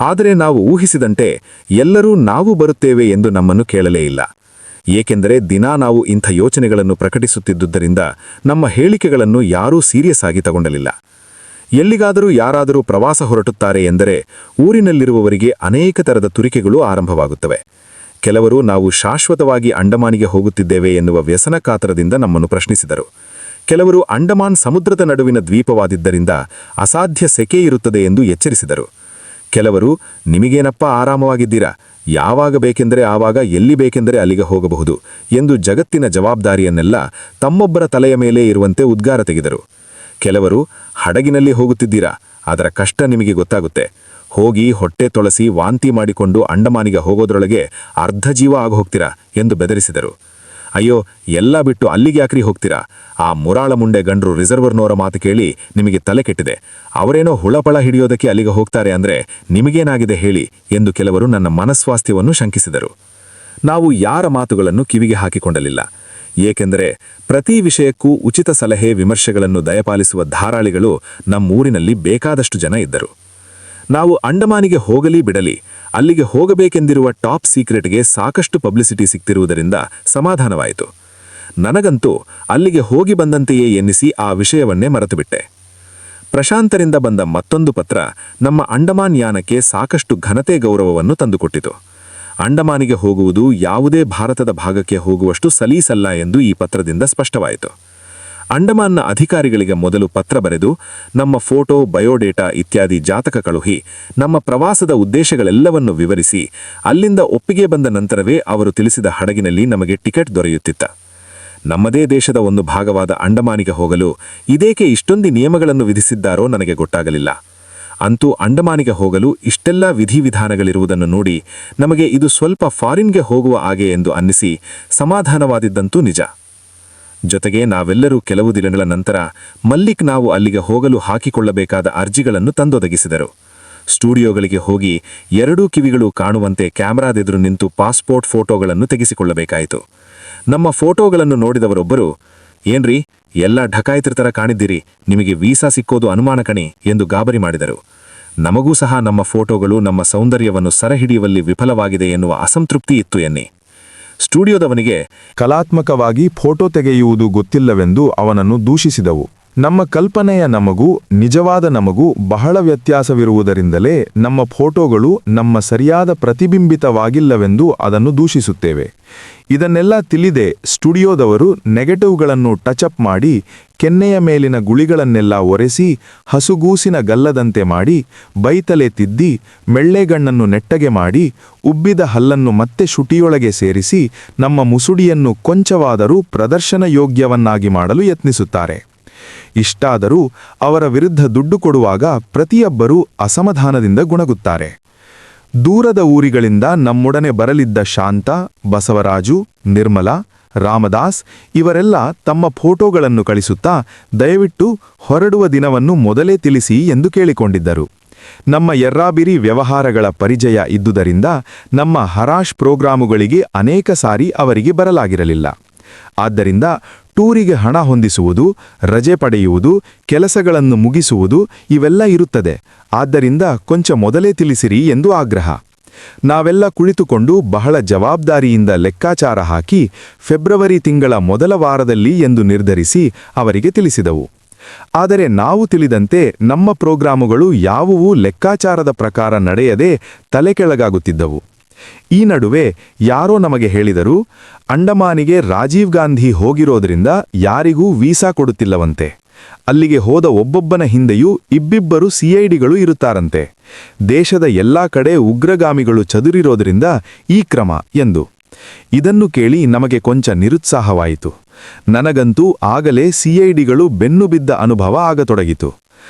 ಆದರೆ ನಾವು ಊಹಿಸಿದಂತೆ ಎಲ್ಲರೂ ನಾವು ಬರುತ್ತೇವೆ ಎಂದು ನಮ್ಮನ್ನು ಕೇಳಲೇ ಇಲ್ಲ. ಏಕೆಂದರೆ ದಿನಾ ನಾವು ಇಂಥ ಯೋಚನೆಗಳನ್ನು ಪ್ರಕಟಿಸುತ್ತಿದ್ದುದರಿಂದ ನಮ್ಮ ಹೇಳಿಕೆಗಳನ್ನು ಯಾರೂ ಸೀರಿಯಸ್ ಆಗಿ ತಗೊಂಡಲಿಲ್ಲ. ಎಲ್ಲಿಗಾದರೂ ಯಾರಾದರೂ ಪ್ರವಾಸ ಹೊರಟುತ್ತಾರೆ ಎಂದರೆ ಊರಿನಲ್ಲಿರುವವರಿಗೆ ಅನೇಕ ತರದ ತುರಿಕೆಗಳು ಆರಂಭವಾಗುತ್ತವೆ. ಕೆಲವರು ನಾವು ಶಾಶ್ವತವಾಗಿ ಅಂಡಮಾನಿಗೆ ಹೋಗುತ್ತಿದ್ದೇವೆ ಎನ್ನುವ ವ್ಯಸನ ಕಾತರದಿಂದ ನಮ್ಮನ್ನು ಪ್ರಶ್ನಿಸಿದರು. ಕೆಲವರು ಅಂಡಮಾನ್ ಸಮುದ್ರದ ನಡುವಿನ ದ್ವೀಪವಾದಿದ್ದರಿಂದ ಅಸಾಧ್ಯ ಸೆಕೆ ಇರುತ್ತದೆ ಎಂದು ಎಚ್ಚರಿಸಿದರು. ಕೆಲವರು ನಿಮಗೇನಪ್ಪ ಆರಾಮವಾಗಿದ್ದೀರಾ, ಯಾವಾಗ ಬೇಕೆಂದರೆ ಆವಾಗ ಎಲ್ಲಿ ಬೇಕೆಂದರೆ ಅಲ್ಲಿಗೆ ಹೋಗಬಹುದು ಎಂದು ಜಗತ್ತಿನ ಜವಾಬ್ದಾರಿಯನ್ನೆಲ್ಲ ತಮ್ಮೊಬ್ಬರ ತಲೆಯ ಮೇಲೆ ಇರುವಂತೆ ಉದ್ಗಾರ ತೆಗೆದರು. ಕೆಲವರು ಹಡಗಿನಲ್ಲಿ ಹೋಗುತ್ತಿದ್ದೀರಾ, ಅದರ ಕಷ್ಟ ನಿಮಗೆ ಗೊತ್ತಾಗುತ್ತೆ, ಹೋಗಿ ಹೊಟ್ಟೆ ತೊಳಸಿ ವಾಂತಿ ಮಾಡಿಕೊಂಡು ಅಂಡಮಾನಿಗೆ ಹೋಗೋದ್ರೊಳಗೆ ಅರ್ಧ ಜೀವ ಆಗೋಗ್ತೀರಾ ಎಂದು ಬೆದರಿಸಿದರು. ಅಯ್ಯೋ ಎಲ್ಲ ಬಿಟ್ಟು ಅಲ್ಲಿಗೆ ಯಾಕ್ರಿ ಹೋಗ್ತೀರಾ, ಆ ಮುರಾಳ ಮುಂಡೆ ಗಂಡ್ರು ರಿಸರ್ವರ್ನವರ ಮಾತು ಕೇಳಿ ನಿಮಗೆ ತಲೆ ಕೆಟ್ಟಿದೆ, ಅವರೇನೋ ಹುಳಪಳ ಹಿಡಿಯೋದಕ್ಕೆ ಅಲ್ಲಿಗೆ ಹೋಗ್ತಾರೆ ಅಂದರೆ ನಿಮಗೇನಾಗಿದೆ ಹೇಳಿ ಎಂದು ಕೆಲವರು ನನ್ನ ಮನಸ್ವಾಸ್ಥ್ಯವನ್ನು ಶಂಕಿಸಿದರು. ನಾವು ಯಾರ ಮಾತುಗಳನ್ನು ಕಿವಿಗೆ ಹಾಕಿಕೊಂಡಲಿಲ್ಲ. ಏಕೆಂದರೆ ಪ್ರತಿ ವಿಷಯಕ್ಕೂ ಉಚಿತ ಸಲಹೆ, ವಿಮರ್ಶೆಗಳನ್ನು ದಯಪಾಲಿಸುವ ಧಾರಾಳಿಗಳು ನಮ್ಮೂರಿನಲ್ಲಿ ಬೇಕಾದಷ್ಟು ಜನ ಇದ್ದರು. ನಾವು ಅಂಡಮಾನಿಗೆ ಹೋಗಲಿ ಬಿಡಲಿ, ಅಲ್ಲಿಗೆ ಹೋಗಬೇಕೆಂದಿರುವ ಟಾಪ್ ಸೀಕ್ರೆಟ್ಗೆ ಸಾಕಷ್ಟು ಪಬ್ಲಿಸಿಟಿ ಸಿಗ್ತಿರುವುದರಿಂದ ಸಮಾಧಾನವಾಯಿತು. ನನಗಂತೂ ಅಲ್ಲಿಗೆ ಹೋಗಿ ಬಂದಂತೆಯೇ ಎನ್ನಿಸಿ ಆ ವಿಷಯವನ್ನೇ ಮರೆತುಬಿಟ್ಟೆ. ಪ್ರಶಾಂತರಿಂದ ಬಂದ ಮತ್ತೊಂದು ಪತ್ರ ನಮ್ಮ ಅಂಡಮಾನ್ ಯಾನಕ್ಕೆ ಸಾಕಷ್ಟು ಘನತೆ ಗೌರವವನ್ನು ತಂದುಕೊಟ್ಟಿತು. ಅಂಡಮಾನಿಗೆ ಹೋಗುವುದು ಯಾವುದೇ ಭಾರತದ ಭಾಗಕ್ಕೆ ಹೋಗುವಷ್ಟು ಸಲೀಸಲ್ಲ ಎಂದು ಈ ಪತ್ರದಿಂದ ಸ್ಪಷ್ಟವಾಯಿತು. ಅಂಡಮಾನ್ನ ಅಧಿಕಾರಿಗಳಿಗೆ ಮೊದಲು ಪತ್ರ ಬರೆದು ನಮ್ಮ ಫೋಟೋ, ಬಯೋಡೇಟಾ ಇತ್ಯಾದಿ ಜಾತಕ ಕಳುಹಿ ನಮ್ಮ ಪ್ರವಾಸದ ಉದ್ದೇಶಗಳೆಲ್ಲವನ್ನು ವಿವರಿಸಿ ಅಲ್ಲಿಂದ ಒಪ್ಪಿಗೆ ಬಂದ ನಂತರವೇ ಅವರು ತಿಳಿಸಿದ ಹಡಗಿನಲ್ಲಿ ನಮಗೆ ಟಿಕೆಟ್ ದೊರೆಯುತ್ತಿತ್ತ. ನಮ್ಮದೇ ದೇಶದ ಒಂದು ಭಾಗವಾದ ಅಂಡಮಾನಿಗೆ ಹೋಗಲು ಇದೇಕೆ ಇಷ್ಟೊಂದು ನಿಯಮಗಳನ್ನು ವಿಧಿಸಿದ್ದಾರೋ ನನಗೆ ಗೊತ್ತಾಗಲಿಲ್ಲ. ಅಂತೂ ಅಂಡಮಾನಿಗೆ ಹೋಗಲು ಇಷ್ಟೆಲ್ಲ ವಿಧಿವಿಧಾನಗಳಿರುವುದನ್ನು ನೋಡಿ ನಮಗೆ ಇದು ಸ್ವಲ್ಪ ಫಾರಿನ್ಗೆ ಹೋಗುವ ಹಾಗೆ ಎಂದು ಅನ್ನಿಸಿ ಸಮಾಧಾನವಾದಿದ್ದಂತೂ ನಿಜ. ಜೊತೆಗೆ ನಾವೆಲ್ಲರೂ ಕೆಲವು ದಿನಗಳ ನಂತರ ಮಲ್ಲಿಕ್ ನಾವು ಅಲ್ಲಿಗೆ ಹೋಗಲು ಹಾಕಿಕೊಳ್ಳಬೇಕಾದ ಅರ್ಜಿಗಳನ್ನು ತಂದೊದಗಿಸಿದರು. ಸ್ಟುಡಿಯೋಗಳಿಗೆ ಹೋಗಿ ಎರಡೂ ಕಿವಿಗಳು ಕಾಣುವಂತೆ ಕ್ಯಾಮರಾದೆದುರು ನಿಂತು ಪಾಸ್ಪೋರ್ಟ್ ಫೋಟೋಗಳನ್ನು ತೆಗೆಸಿಕೊಳ್ಳಬೇಕಾಯಿತು. ನಮ್ಮ ಫೋಟೋಗಳನ್ನು ನೋಡಿದವರೊಬ್ಬರು, ಏನ್ರಿ ಎಲ್ಲ ಢಕಾಯಿತರ ಥರ ಕಾಣಿದ್ದೀರಿ, ನಿಮಗೆ ವೀಸಾ ಸಿಕ್ಕೋದು ಅನುಮಾನ ಕಣಿ ಎಂದು ಗಾಬರಿ ಮಾಡಿದರು. ನಮಗೂ ಸಹ ನಮ್ಮ ಫೋಟೋಗಳು ನಮ್ಮ ಸೌಂದರ್ಯವನ್ನು ಸೆರೆಹಿಡಿಯುವಲ್ಲಿ ವಿಫಲವಾಗಿದೆ ಎನ್ನುವ ಅಸಂತೃಪ್ತಿ ಇತ್ತು ಎನ್ನಿ. ಸ್ಟುಡಿಯೋದವನಿಗೆ ಕಲಾತ್ಮಕವಾಗಿ ಫೋಟೋ ತೆಗೆಯುವುದು ಗೊತ್ತಿಲ್ಲವೆಂದು ಅವನನ್ನು ದೂಷಿಸಿದವು. ನಮ್ಮ ಕಲ್ಪನೆಯ ನಮಗೂ ನಿಜವಾದ ನಮಗೂ ಬಹಳ ವ್ಯತ್ಯಾಸವಿರುವುದರಿಂದಲೇ ನಮ್ಮ ಫೋಟೋಗಳು ನಮ್ಮ ಸರಿಯಾದ ಪ್ರತಿಬಿಂಬಿತವಾಗಿಲ್ಲವೆಂದು ಅದನ್ನು ದೂಷಿಸುತ್ತೇವೆ. ಇದನ್ನೆಲ್ಲ ತಿಳಿದೆ ಸ್ಟುಡಿಯೋದವರು ನೆಗೆಟಿವ್ಗಳನ್ನು ಟಚಪ್ ಮಾಡಿ, ಕೆನ್ನೆಯ ಮೇಲಿನ ಗುಳಿಗಳನ್ನೆಲ್ಲ ಒರೆಸಿ, ಹಸುಗೂಸಿನ ಗಲ್ಲದಂತೆ ಮಾಡಿ, ಬೈತಲೆ ತಿದ್ದಿ, ಮೆಳ್ಳೆಗಣ್ಣನ್ನು ನೆಟ್ಟಗೆ ಮಾಡಿ, ಉಬ್ಬಿದ ಹಲ್ಲನ್ನು ಮತ್ತೆ ಶುಟಿಯೊಳಗೆ ಸೇರಿಸಿ, ನಮ್ಮ ಮುಸುಡಿಯನ್ನು ಕೊಂಚವಾದರೂ ಪ್ರದರ್ಶನಯೋಗ್ಯವನ್ನಾಗಿ ಮಾಡಲು ಯತ್ನಿಸುತ್ತಾರೆ. ಇಷ್ಟಾದರೂ ಅವರ ವಿರುದ್ಧ ದುಡ್ಡು ಕೊಡುವಾಗ ಪ್ರತಿಯೊಬ್ಬರೂ ಅಸಮಾಧಾನದಿಂದ ಗುಣಗುತ್ತಾರೆ. ದೂರದ ಊರಿಗಳಿಂದ ನಮ್ಮೊಡನೆ ಬರಲಿದ್ದ ಶಾಂತ, ಬಸವರಾಜು, ನಿರ್ಮಲಾ, ರಾಮದಾಸ್ ಇವರೆಲ್ಲ ತಮ್ಮ ಫೋಟೋಗಳನ್ನು ಕಳಿಸುತ್ತಾ ದಯವಿಟ್ಟು ಹೊರಡುವ ದಿನವನ್ನು ಮೊದಲೇ ತಿಳಿಸಿ ಎಂದು ಕೇಳಿಕೊಂಡಿದ್ದರು. ನಮ್ಮ ಎರ್ರಾಬಿರಿ ವ್ಯವಹಾರಗಳ ಪರಿಚಯ ಇದ್ದುದರಿಂದ ನಮ್ಮ ಹರಾಶ್ ಪ್ರೋಗ್ರಾಮುಗಳಿಗೆ ಅನೇಕ ಸಾರಿ ಅವರಿಗೆ ಬರಲಾಗಿರಲಿಲ್ಲ. ಆದ್ದರಿಂದ ಟೂರಿಗೆ ಹಣ ಹೊಂದಿಸುವುದು, ರಜೆ ಪಡೆಯುವುದು, ಕೆಲಸಗಳನ್ನು ಮುಗಿಸುವುದು ಇವೆಲ್ಲ ಇರುತ್ತದೆ. ಆದ್ದರಿಂದ ಕೊಂಚ ಮೊದಲೇ ತಿಳಿಸಿರಿ ಎಂದು ಆಗ್ರಹ. ನಾವೆಲ್ಲ ಕುಳಿತುಕೊಂಡು ಬಹಳ ಜವಾಬ್ದಾರಿಯಿಂದ ಲೆಕ್ಕಾಚಾರ ಹಾಕಿ ಫೆಬ್ರವರಿ ತಿಂಗಳ ಮೊದಲ ವಾರದಲ್ಲಿ ಎಂದು ನಿರ್ಧರಿಸಿ ಅವರಿಗೆ ತಿಳಿಸಿದವು. ಆದರೆ ನಾವು ತಿಳಿದಂತೆ ನಮ್ಮ ಪ್ರೋಗ್ರಾಮುಗಳು ಯಾವುವೂ ಲೆಕ್ಕಾಚಾರದ ಪ್ರಕಾರ ನಡೆಯದೆ ತಲೆಕೆಳಗಾಗುತ್ತಿದ್ದವು. ಈ ನಡುವೆ ಯಾರೋ ನಮಗೆ ಹೇಳಿದರು, ಅಂಡಮಾನಿಗೆ ರಾಜೀವ್ ಗಾಂಧಿ ಹೋಗಿರೋದ್ರಿಂದ ಯಾರಿಗೂ ವೀಸಾ ಕೊಡುತ್ತಿಲ್ಲವಂತೆ. ಅಲ್ಲಿಗೆ ಹೋದ ಒಬ್ಬೊಬ್ಬನ ಹಿಂದೆಯೂ ಇಬ್ಬಿಬ್ಬರು ಸಿಐಡಿಗಳು ಇರುತ್ತಾರಂತೆ. ದೇಶದ ಎಲ್ಲಾ ಕಡೆ ಉಗ್ರಗಾಮಿಗಳು ಚದುರಿರೋದ್ರಿಂದ ಈ ಕ್ರಮ ಎಂದು. ಇದನ್ನು ಕೇಳಿ ನಮಗೆ ಕೊಂಚ ನಿರುತ್ಸಾಹವಾಯಿತು. ನನಗಂತೂ ಆಗಲೇ ಸಿಐಡಿಗಳು ಬೆನ್ನು ಬಿದ್ದ ಅನುಭವ ಆಗತೊಡಗಿತು.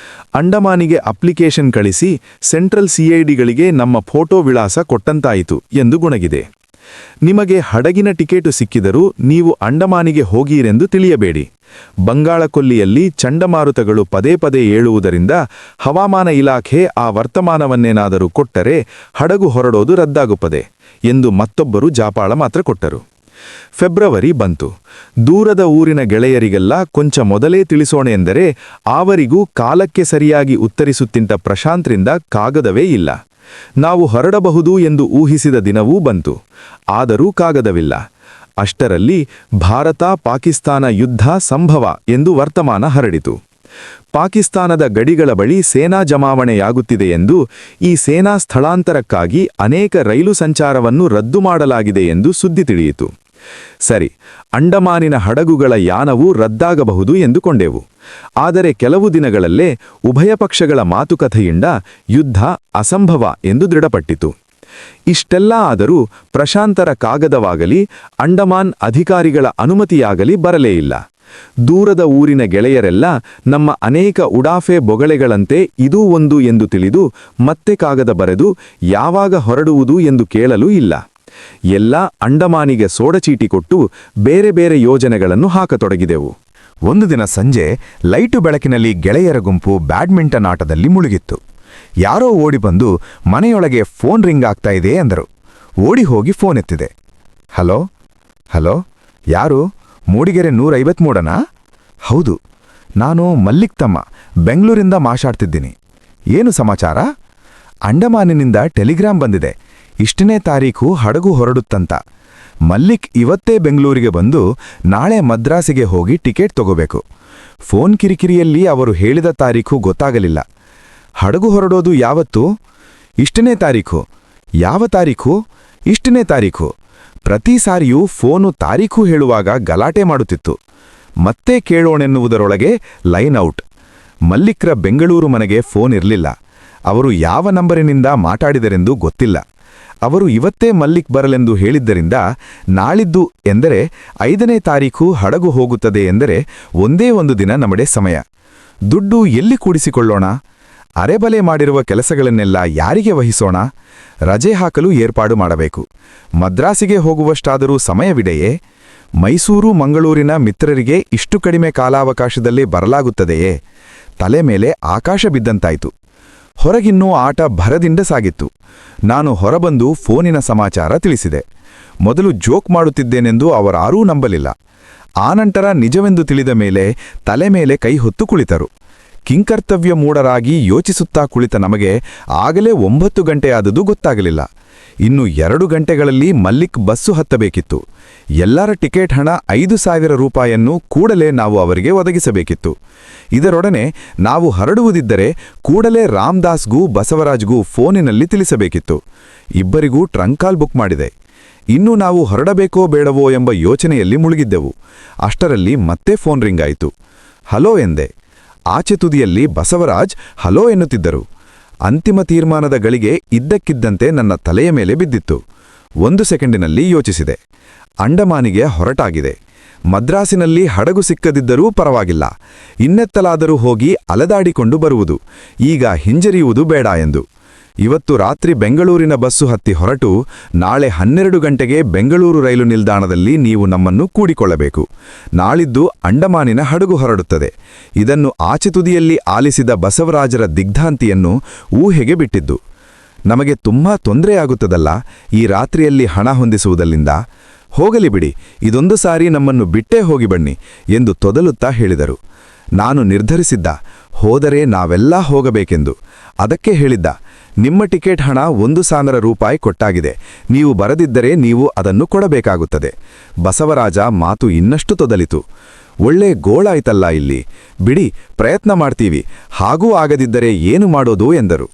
ಅಂಡಮಾನಿಗೆ ಅಪ್ಲಿಕೇಶನ್ ಕಳಿಸಿ ಸೆಂಟ್ರಲ್ ಸಿಐಡಿಗಳಿಗೆ ನಮ್ಮ ಫೋಟೋ ವಿಳಾಸ ಕೊಟ್ಟಂತಾಯಿತು ಎಂದು ಗುಣಗಿದೆ. ನಿಮಗೆ ಹಡಗಿನ ಟಿಕೆಟು ಸಿಕ್ಕಿದರೂ ನೀವು ಅಂಡಮಾನಿಗೆ ಹೋಗೀರೆಂದು ತಿಳಿಯಬೇಡಿ. ಬಂಗಾಳಕೊಲ್ಲಿಯಲ್ಲಿ ಚಂಡಮಾರುತಗಳು ಪದೇ ಪದೇ ಏಳುವುದರಿಂದ ಹವಾಮಾನ ಇಲಾಖೆ ಆ ವರ್ತಮಾನವನ್ನೇನಾದರೂ ಕೊಟ್ಟರೆ ಹಡಗು ಹೊರಡೋದು ರದ್ದಾಗುತ್ತದೆ ಎಂದು ಮತ್ತೊಬ್ಬರು ಜಾಪಾಳ ಮಾತ್ರ ಕೊಟ್ಟರು. ಫೆಬ್ರವರಿ ಬಂತು. ದೂರದ ಊರಿನ ಗೆಳೆಯರಿಗೆಲ್ಲ ಕೊಂಚ ಮೊದಲೇ ತಿಳಿಸೋಣ ಎಂದರೆ ಅವರಿಗೂ ಕಾಲಕ್ಕೆ ಸರಿಯಾಗಿ ಉತ್ತರಿಸುತ್ತಿಂತ ಪ್ರಶಾಂತ್ರಿಂದ ಕಾಗದವೇ ಇಲ್ಲ. ನಾವು ಹೊರಡಬಹುದು ಎಂದು ಊಹಿಸಿದ ದಿನವೂ ಬಂತು. ಆದರೂ ಕಾಗದವಿಲ್ಲ. ಅಷ್ಟರಲ್ಲಿ ಭಾರತ ಪಾಕಿಸ್ತಾನ ಯುದ್ಧ ಸಂಭವ ಎಂದು ವರ್ತಮಾನ ಹರಡಿತು. ಪಾಕಿಸ್ತಾನದ ಗಡಿಗಳ ಬಳಿ ಸೇನಾ ಜಮಾವಣೆಯಾಗುತ್ತಿದೆ ಎಂದು, ಈ ಸೇನಾ ಸ್ಥಳಾಂತರಕ್ಕಾಗಿ ಅನೇಕ ರೈಲು ಸಂಚಾರವನ್ನು ರದ್ದು ಮಾಡಲಾಗಿದೆ ಎಂದು ಸುದ್ದಿ ತಿಳಿಯಿತು. ಸರಿ, ಅಂಡಮಾನಿನ ಹಡಗುಗಳ ಯಾನವೂ ರದ್ದಾಗಬಹುದು ಎಂದುಕೊಂಡೆವು. ಆದರೆ ಕೆಲವು ದಿನಗಳಲ್ಲೇ ಉಭಯ ಪಕ್ಷಗಳ ಮಾತುಕತೆಯಿಂದ ಯುದ್ಧ ಅಸಂಭವ ಎಂದು ದೃಢಪಟ್ಟಿತು. ಇಷ್ಟೆಲ್ಲ ಆದರೂ ಪ್ರಶಾಂತರ ಕಾಗದವಾಗಲಿ ಅಂಡಮಾನ್ ಅಧಿಕಾರಿಗಳ ಅನುಮತಿಯಾಗಲಿ ಬರಲೇ ಇಲ್ಲ. ದೂರದ ಊರಿನ ಗೆಳೆಯರೆಲ್ಲ ನಮ್ಮ ಅನೇಕ ಉಡಾಫೆ ಬೊಗಳೆಗಳಂತೆ ಇದೂ ಒಂದು ಎಂದು ತಿಳಿದು ಮತ್ತೆ ಕಾಗದ ಬರೆದು ಯಾವಾಗ ಹೊರಡುವುದು ಎಂದು ಕೇಳಲೂ ಇಲ್ಲ. ಎಲ್ಲ ಅಂಡಮಾನಿಗೆ ಸೋಡಚೀಟಿ ಕೊಟ್ಟು ಬೇರೆ ಬೇರೆ ಯೋಜನೆಗಳನ್ನು ಹಾಕತೊಡಗಿದೆವು. ಒಂದು ದಿನ ಸಂಜೆ ಲೈಟು ಬೆಳಕಿನಲ್ಲಿ ಗೆಳೆಯರ ಗುಂಪು ಬ್ಯಾಡ್ಮಿಂಟನ್ ಆಟದಲ್ಲಿ ಮುಳುಗಿತ್ತು. ಯಾರೋ ಓಡಿ ಬಂದು ಮನೆಯೊಳಗೆ ಫೋನ್ ರಿಂಗ್ ಆಗ್ತಾ ಇದೆ ಎಂದರು. ಓಡಿ ಹೋಗಿ ಫೋನ್ ಎತ್ತಿದೆ. ಹಲೋ ಹಲೋ, ಯಾರು? ಮೂಡಿಗೆರೆ 153 ಹೌದು, ನಾನು ಮಲ್ಲಿಕ್ ತಮ್ಮ, ಬೆಂಗಳೂರಿಂದ ಮಾತಾಡ್ತಿದ್ದೀನಿ. ಏನು ಸಮಾಚಾರ? ಅಂಡಮಾನಿನಿಂದ ಟೆಲಿಗ್ರಾಮ್ ಬಂದಿದೆ. ಇಷ್ಟನೇ ತಾರೀಖು ಹಡಗು ಹೊರಡುತ್ತಂತ. ಮಲ್ಲಿಕ್ ಇವತ್ತೇ ಬೆಂಗಳೂರಿಗೆ ಬಂದು ನಾಳೆ ಮದ್ರಾಸಿಗೆ ಹೋಗಿ ಟಿಕೆಟ್ ತಗೋಬೇಕು. ಫೋನ್ ಕಿರಿಕಿರಿಯಲ್ಲಿ ಅವರು ಹೇಳಿದ ತಾರೀಖು ಗೊತ್ತಾಗಲಿಲ್ಲ. ಹಡಗು ಹೊರಡೋದು ಯಾವತ್ತು? ಇಷ್ಟನೇ ತಾರೀಖು. ಯಾವ ತಾರೀಖು? ಇಷ್ಟನೇ ತಾರೀಖು. ಪ್ರತಿ ಸಾರಿಯೂ ಫೋನು ತಾರೀಖು ಹೇಳುವಾಗ ಗಲಾಟೆ ಮಾಡುತ್ತಿತ್ತು. ಮತ್ತೆ ಕೇಳೋಣೆನ್ನುವುದರೊಳಗೆ ಲೈನ್ ಔಟ್. ಮಲ್ಲಿಕ್ರ ಬೆಂಗಳೂರು ಮನೆಗೆ ಫೋನ್ ಇರಲಿಲ್ಲ. ಅವರು ಯಾವ ನಂಬರಿನಿಂದ ಮಾತಾಡಿದರೆಂದು ಗೊತ್ತಿಲ್ಲ. ಅವರು ಇವತ್ತೇ ಮಲ್ಲಿಕ್ ಬರಲೆಂದು ಹೇಳಿದ್ದರಿಂದ ನಾಳಿದ್ದು ಎಂದರೆ 5ನೇ ತಾರೀಖು ಹಡಗು ಹೋಗುತ್ತದೆ ಎಂದರೆ ಒಂದೇ ಒಂದು ದಿನ ನಮ್ಮಡೆ ಸಮಯ. ದುಡ್ಡು ಎಲ್ಲಿ ಕೂಡಿಸಿಕೊಳ್ಳೋಣ? ಅರೆಬಲೆ ಮಾಡಿರುವ ಕೆಲಸಗಳನ್ನೆಲ್ಲ ಯಾರಿಗೆ ವಹಿಸೋಣ? ರಜೆ ಹಾಕಲು ಏರ್ಪಾಡು ಮಾಡಬೇಕು. ಮದ್ರಾಸಿಗೆ ಹೋಗುವಷ್ಟಾದರೂ ಸಮಯವಿದೆಯೇ? ಮೈಸೂರು ಮಂಗಳೂರಿನ ಮಿತ್ರರಿಗೆ ಇಷ್ಟು ಕಡಿಮೆ ಕಾಲಾವಕಾಶದಲ್ಲಿ ಬರಲಾಗುತ್ತದೆಯೇ? ತಲೆ ಮೇಲೆ ಆಕಾಶ ಬಿದ್ದಂತಾಯಿತು. ಹೊರಗಿನ್ನೂ ಆಟ ಭರದಿಂದ ಸಾಗಿತ್ತು. ನಾನು ಹೊರಬಂದು ಫೋನಿನ ಸಮಾಚಾರ ತಿಳಿಸಿದೆ. ಮೊದಲು ಜೋಕ್ ಮಾಡುತ್ತಿದ್ದೇನೆಂದು ಅವರಾರೂ ನಂಬಲಿಲ್ಲ. ಆನಂತರ ನಿಜವೆಂದು ತಿಳಿದ ಮೇಲೆ ತಲೆ ಮೇಲೆ ಕೈ ಹೊತ್ತು ಕುಳಿತರು. ಕಿಂಕರ್ತವ್ಯ ಮೂಢರಾಗಿ ಯೋಚಿಸುತ್ತಾ ಕುಳಿತ ನಮಗೆ ಆಗಲೇ 9 ಗಂಟೆಯಾದುದು ಗೊತ್ತಾಗಲಿಲ್ಲ. ಇನ್ನು 2 ಗಂಟೆಗಳಲ್ಲಿ ಮಲ್ಲಿಕ್ ಬಸ್ಸು ಹತ್ತಬೇಕಿತ್ತು. ಎಲ್ಲರ ಟಿಕೆಟ್ ಹಣ 5,000 ರೂಪಾಯಿಯನ್ನು ಕೂಡಲೇ ನಾವು ಅವರಿಗೆ ಒದಗಿಸಬೇಕಿತ್ತು. ಇದರೊಡನೆ ನಾವು ಹೊರಡುವುದಿದ್ದರೆ ಕೂಡಲೇ ರಾಮದಾಸ್ಗೂ ಬಸವರಾಜ್ಗೂ ಫೋನಿನಲ್ಲಿ ತಿಳಿಸಬೇಕಿತ್ತು. ಇಬ್ಬರಿಗೂ ಟ್ರಂಕ್ ಕಾಲ್ ಬುಕ್ ಮಾಡಿದೆ. ಇನ್ನು ನಾವು ಹೊರಡಬೇಕೋ ಬೇಡವೋ ಎಂಬ ಯೋಚನೆಯಲ್ಲಿ ಮುಳುಗಿದ್ದೆವು. ಅಷ್ಟರಲ್ಲಿ ಮತ್ತೆ ಫೋನ್ ರಿಂಗ್ ಆಯಿತು. ಹಲೋ ಎಂದೆ. ಆಚೆ ತುದಿಯಲ್ಲಿ ಬಸವರಾಜ್ ಹಲೋ ಎನ್ನುತ್ತಿದ್ದರು. ಅಂತಿಮ ತೀರ್ಮಾನದ ಗಳಿಗೆ ಇದ್ದಕ್ಕಿದ್ದಂತೆ ನನ್ನ ತಲೆಯ ಮೇಲೆ ಬಿದ್ದಿತ್ತು. 1 ಸೆಕೆಂಡಿನಲ್ಲಿ ಯೋಚಿಸಿದೆ. ಅಂಡಮಾನಿಗೆ ಹೊರಟಾಗಿದೆ. ಮದ್ರಾಸಿನಲ್ಲಿ ಹಡಗು ಸಿಕ್ಕದಿದ್ದರೂ ಪರವಾಗಿಲ್ಲ, ಇನ್ನೆತ್ತಲಾದರೂ ಹೋಗಿ ಅಲೆದಾಡಿಕೊಂಡು ಬರುವುದು, ಈಗ ಹಿಂಜರಿಯುವುದು ಬೇಡ ಎಂದು. ಇವತ್ತು ರಾತ್ರಿ ಬೆಂಗಳೂರಿನ ಬಸ್ಸು ಹತ್ತಿ ಹೊರಟು ನಾಳೆ 12 ಗಂಟೆಗೆ ಬೆಂಗಳೂರು ರೈಲು ನಿಲ್ದಾಣದಲ್ಲಿ ನೀವು ನಮ್ಮನ್ನು ಕೂಡಿಕೊಳ್ಳಬೇಕು. ನಾಳಿದ್ದು ಅಂಡಮಾನಿನ ಹಡಗು ಹೊರಡುತ್ತದೆ. ಇದನ್ನು ಆಚೆ ತುದಿಯಲ್ಲಿ ಆಲಿಸಿದ ಬಸವರಾಜರ ದಿಗ್ಧಾಂತಿಯನ್ನು ಊಹೆಗೆ ಬಿಟ್ಟಿದ್ದು. ನಮಗೆ ತುಂಬಾ ತೊಂದರೆಯಾಗುತ್ತದಲ್ಲ ಈ ರಾತ್ರಿಯಲ್ಲಿ ಹಣ ಹೊಂದಿಸುವುದರಿಂದ? ಹೋಗಲಿ ಬಿಡಿ, ಇದೊಂದು ಸಾರಿ ನಮ್ಮನ್ನು ಬಿಟ್ಟೇ ಹೋಗಿ ಬನ್ನಿ ಎಂದು ತೊದಲುತ್ತಾ ಹೇಳಿದರು. ನಾನು ನಿರ್ಧರಿಸಿದ್ದ, ಹೋದರೆ ನಾವೆಲ್ಲ ಹೋಗಬೇಕೆಂದು. ಅದಕ್ಕೆ ಹೇಳಿದ್ದ, ನಿಮ್ಮ ಟಿಕೆಟ್ ಹಣ 1,000 ರೂಪಾಯಿ ಕೊಟ್ಟಾಗಿದೆ, ನೀವು ಬರದಿದ್ದರೆ ನೀವು ಅದನ್ನು ಕೊಡಬೇಕಾಗುತ್ತದೆ. ಬಸವರಾಜ ಮಾತು ಇನ್ನಷ್ಟು ತೊದಲಿತು. ಒಳ್ಳೆ ಗೋಳಾಯ್ತಲ್ಲ ಇಲ್ಲಿ, ಬಿಡಿ ಪ್ರಯತ್ನ ಮಾಡ್ತೀವಿ, ಹಾಗೂ ಆಗದಿದ್ದರೆ ಏನು ಮಾಡೋದು ಎಂದರು.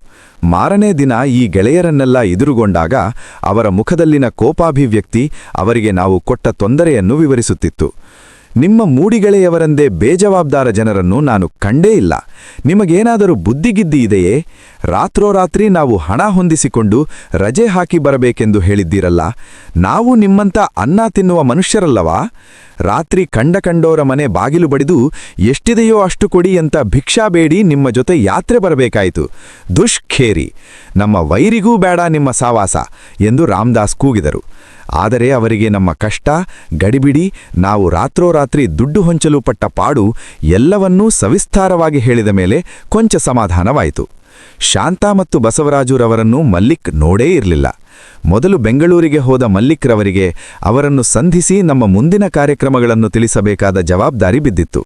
ಮಾರನೇ ದಿನ ಈ ಗೆಳೆಯರನ್ನೆಲ್ಲ ಎದುರುಗೊಂಡಾಗ ಅವರ ಮುಖದಲ್ಲಿನ ಕೋಪಾಭಿವ್ಯಕ್ತಿ ಅವರಿಗೆ ನಾವು ಕೊಟ್ಟ ತೊಂದರೆಯನ್ನು ವಿವರಿಸುತ್ತಿತ್ತು. ನಿಮ್ಮ ಮೂಡಿಗೆಳೆಯವರಂದೇ ಬೇಜವಾಬ್ದಾರ ಜನರನ್ನು ನಾನು ಕಂಡೇ ಇಲ್ಲ. ನಿಮಗೇನಾದರೂ ಬುದ್ಧಿಗಿದ್ದಿ ಇದೆಯೇ? ರಾತ್ರೋರಾತ್ರಿ ನಾವು ಹಣ ಹೊಂದಿಸಿಕೊಂಡು ರಜೆ ಹಾಕಿ ಬರಬೇಕೆಂದು ಹೇಳಿದ್ದೀರಲ್ಲ, ನಾವು ನಿಮ್ಮಂಥ ಅನ್ನ ತಿನ್ನುವ ಮನುಷ್ಯರಲ್ಲವಾ? ರಾತ್ರಿ ಕಂಡೋರ ಮನೆ ಬಾಗಿಲು ಬಡಿದು ಎಷ್ಟಿದೆಯೋ ಅಷ್ಟು ಕೊಡಿ ಅಂತ ಭಿಕ್ಷಾ ಬೇಡಿ ನಿಮ್ಮ ಜೊತೆ ಯಾತ್ರೆ ಬರಬೇಕಾಯಿತು. ದುಷ್ಖೇರಿ, ನಮ್ಮ ವೈರಿಗೂ ಬೇಡ ನಿಮ್ಮ ಸಾವಾಸ ಎಂದು ರಾಮದಾಸ್ ಕೂಗಿದರು. ಆದರೆ ಅವರಿಗೆ ನಮ್ಮ ಕಷ್ಟ, ಗಡಿಬಿಡಿ, ನಾವು ರಾತ್ರೋರಾತ್ರಿ ದುಡ್ಡು ಹೊಂಚಲು ಪಟ್ಟ ಪಾಡು ಎಲ್ಲವನ್ನೂ ಸವಿಸ್ತಾರವಾಗಿ ಹೇಳಿದ ಮೇಲೆ ಕೊಂಚ ಸಮಾಧಾನವಾಯಿತು. ಶಾಂತ ಮತ್ತು ಬಸವರಾಜುರವರನ್ನು ಮಲ್ಲಿಕ್ ನೋಡೇ ಇರಲಿಲ್ಲ. ಮೊದಲು ಬೆಂಗಳೂರಿಗೆ ಹೋದ ಮಲ್ಲಿಕ್ರವರಿಗೆ ಅವರನ್ನು ಸಂಧಿಸಿ ನಮ್ಮ ಮುಂದಿನ ಕಾರ್ಯಕ್ರಮಗಳನ್ನು ತಿಳಿಸಬೇಕಾದ ಜವಾಬ್ದಾರಿ ಬಿದ್ದಿತ್ತು.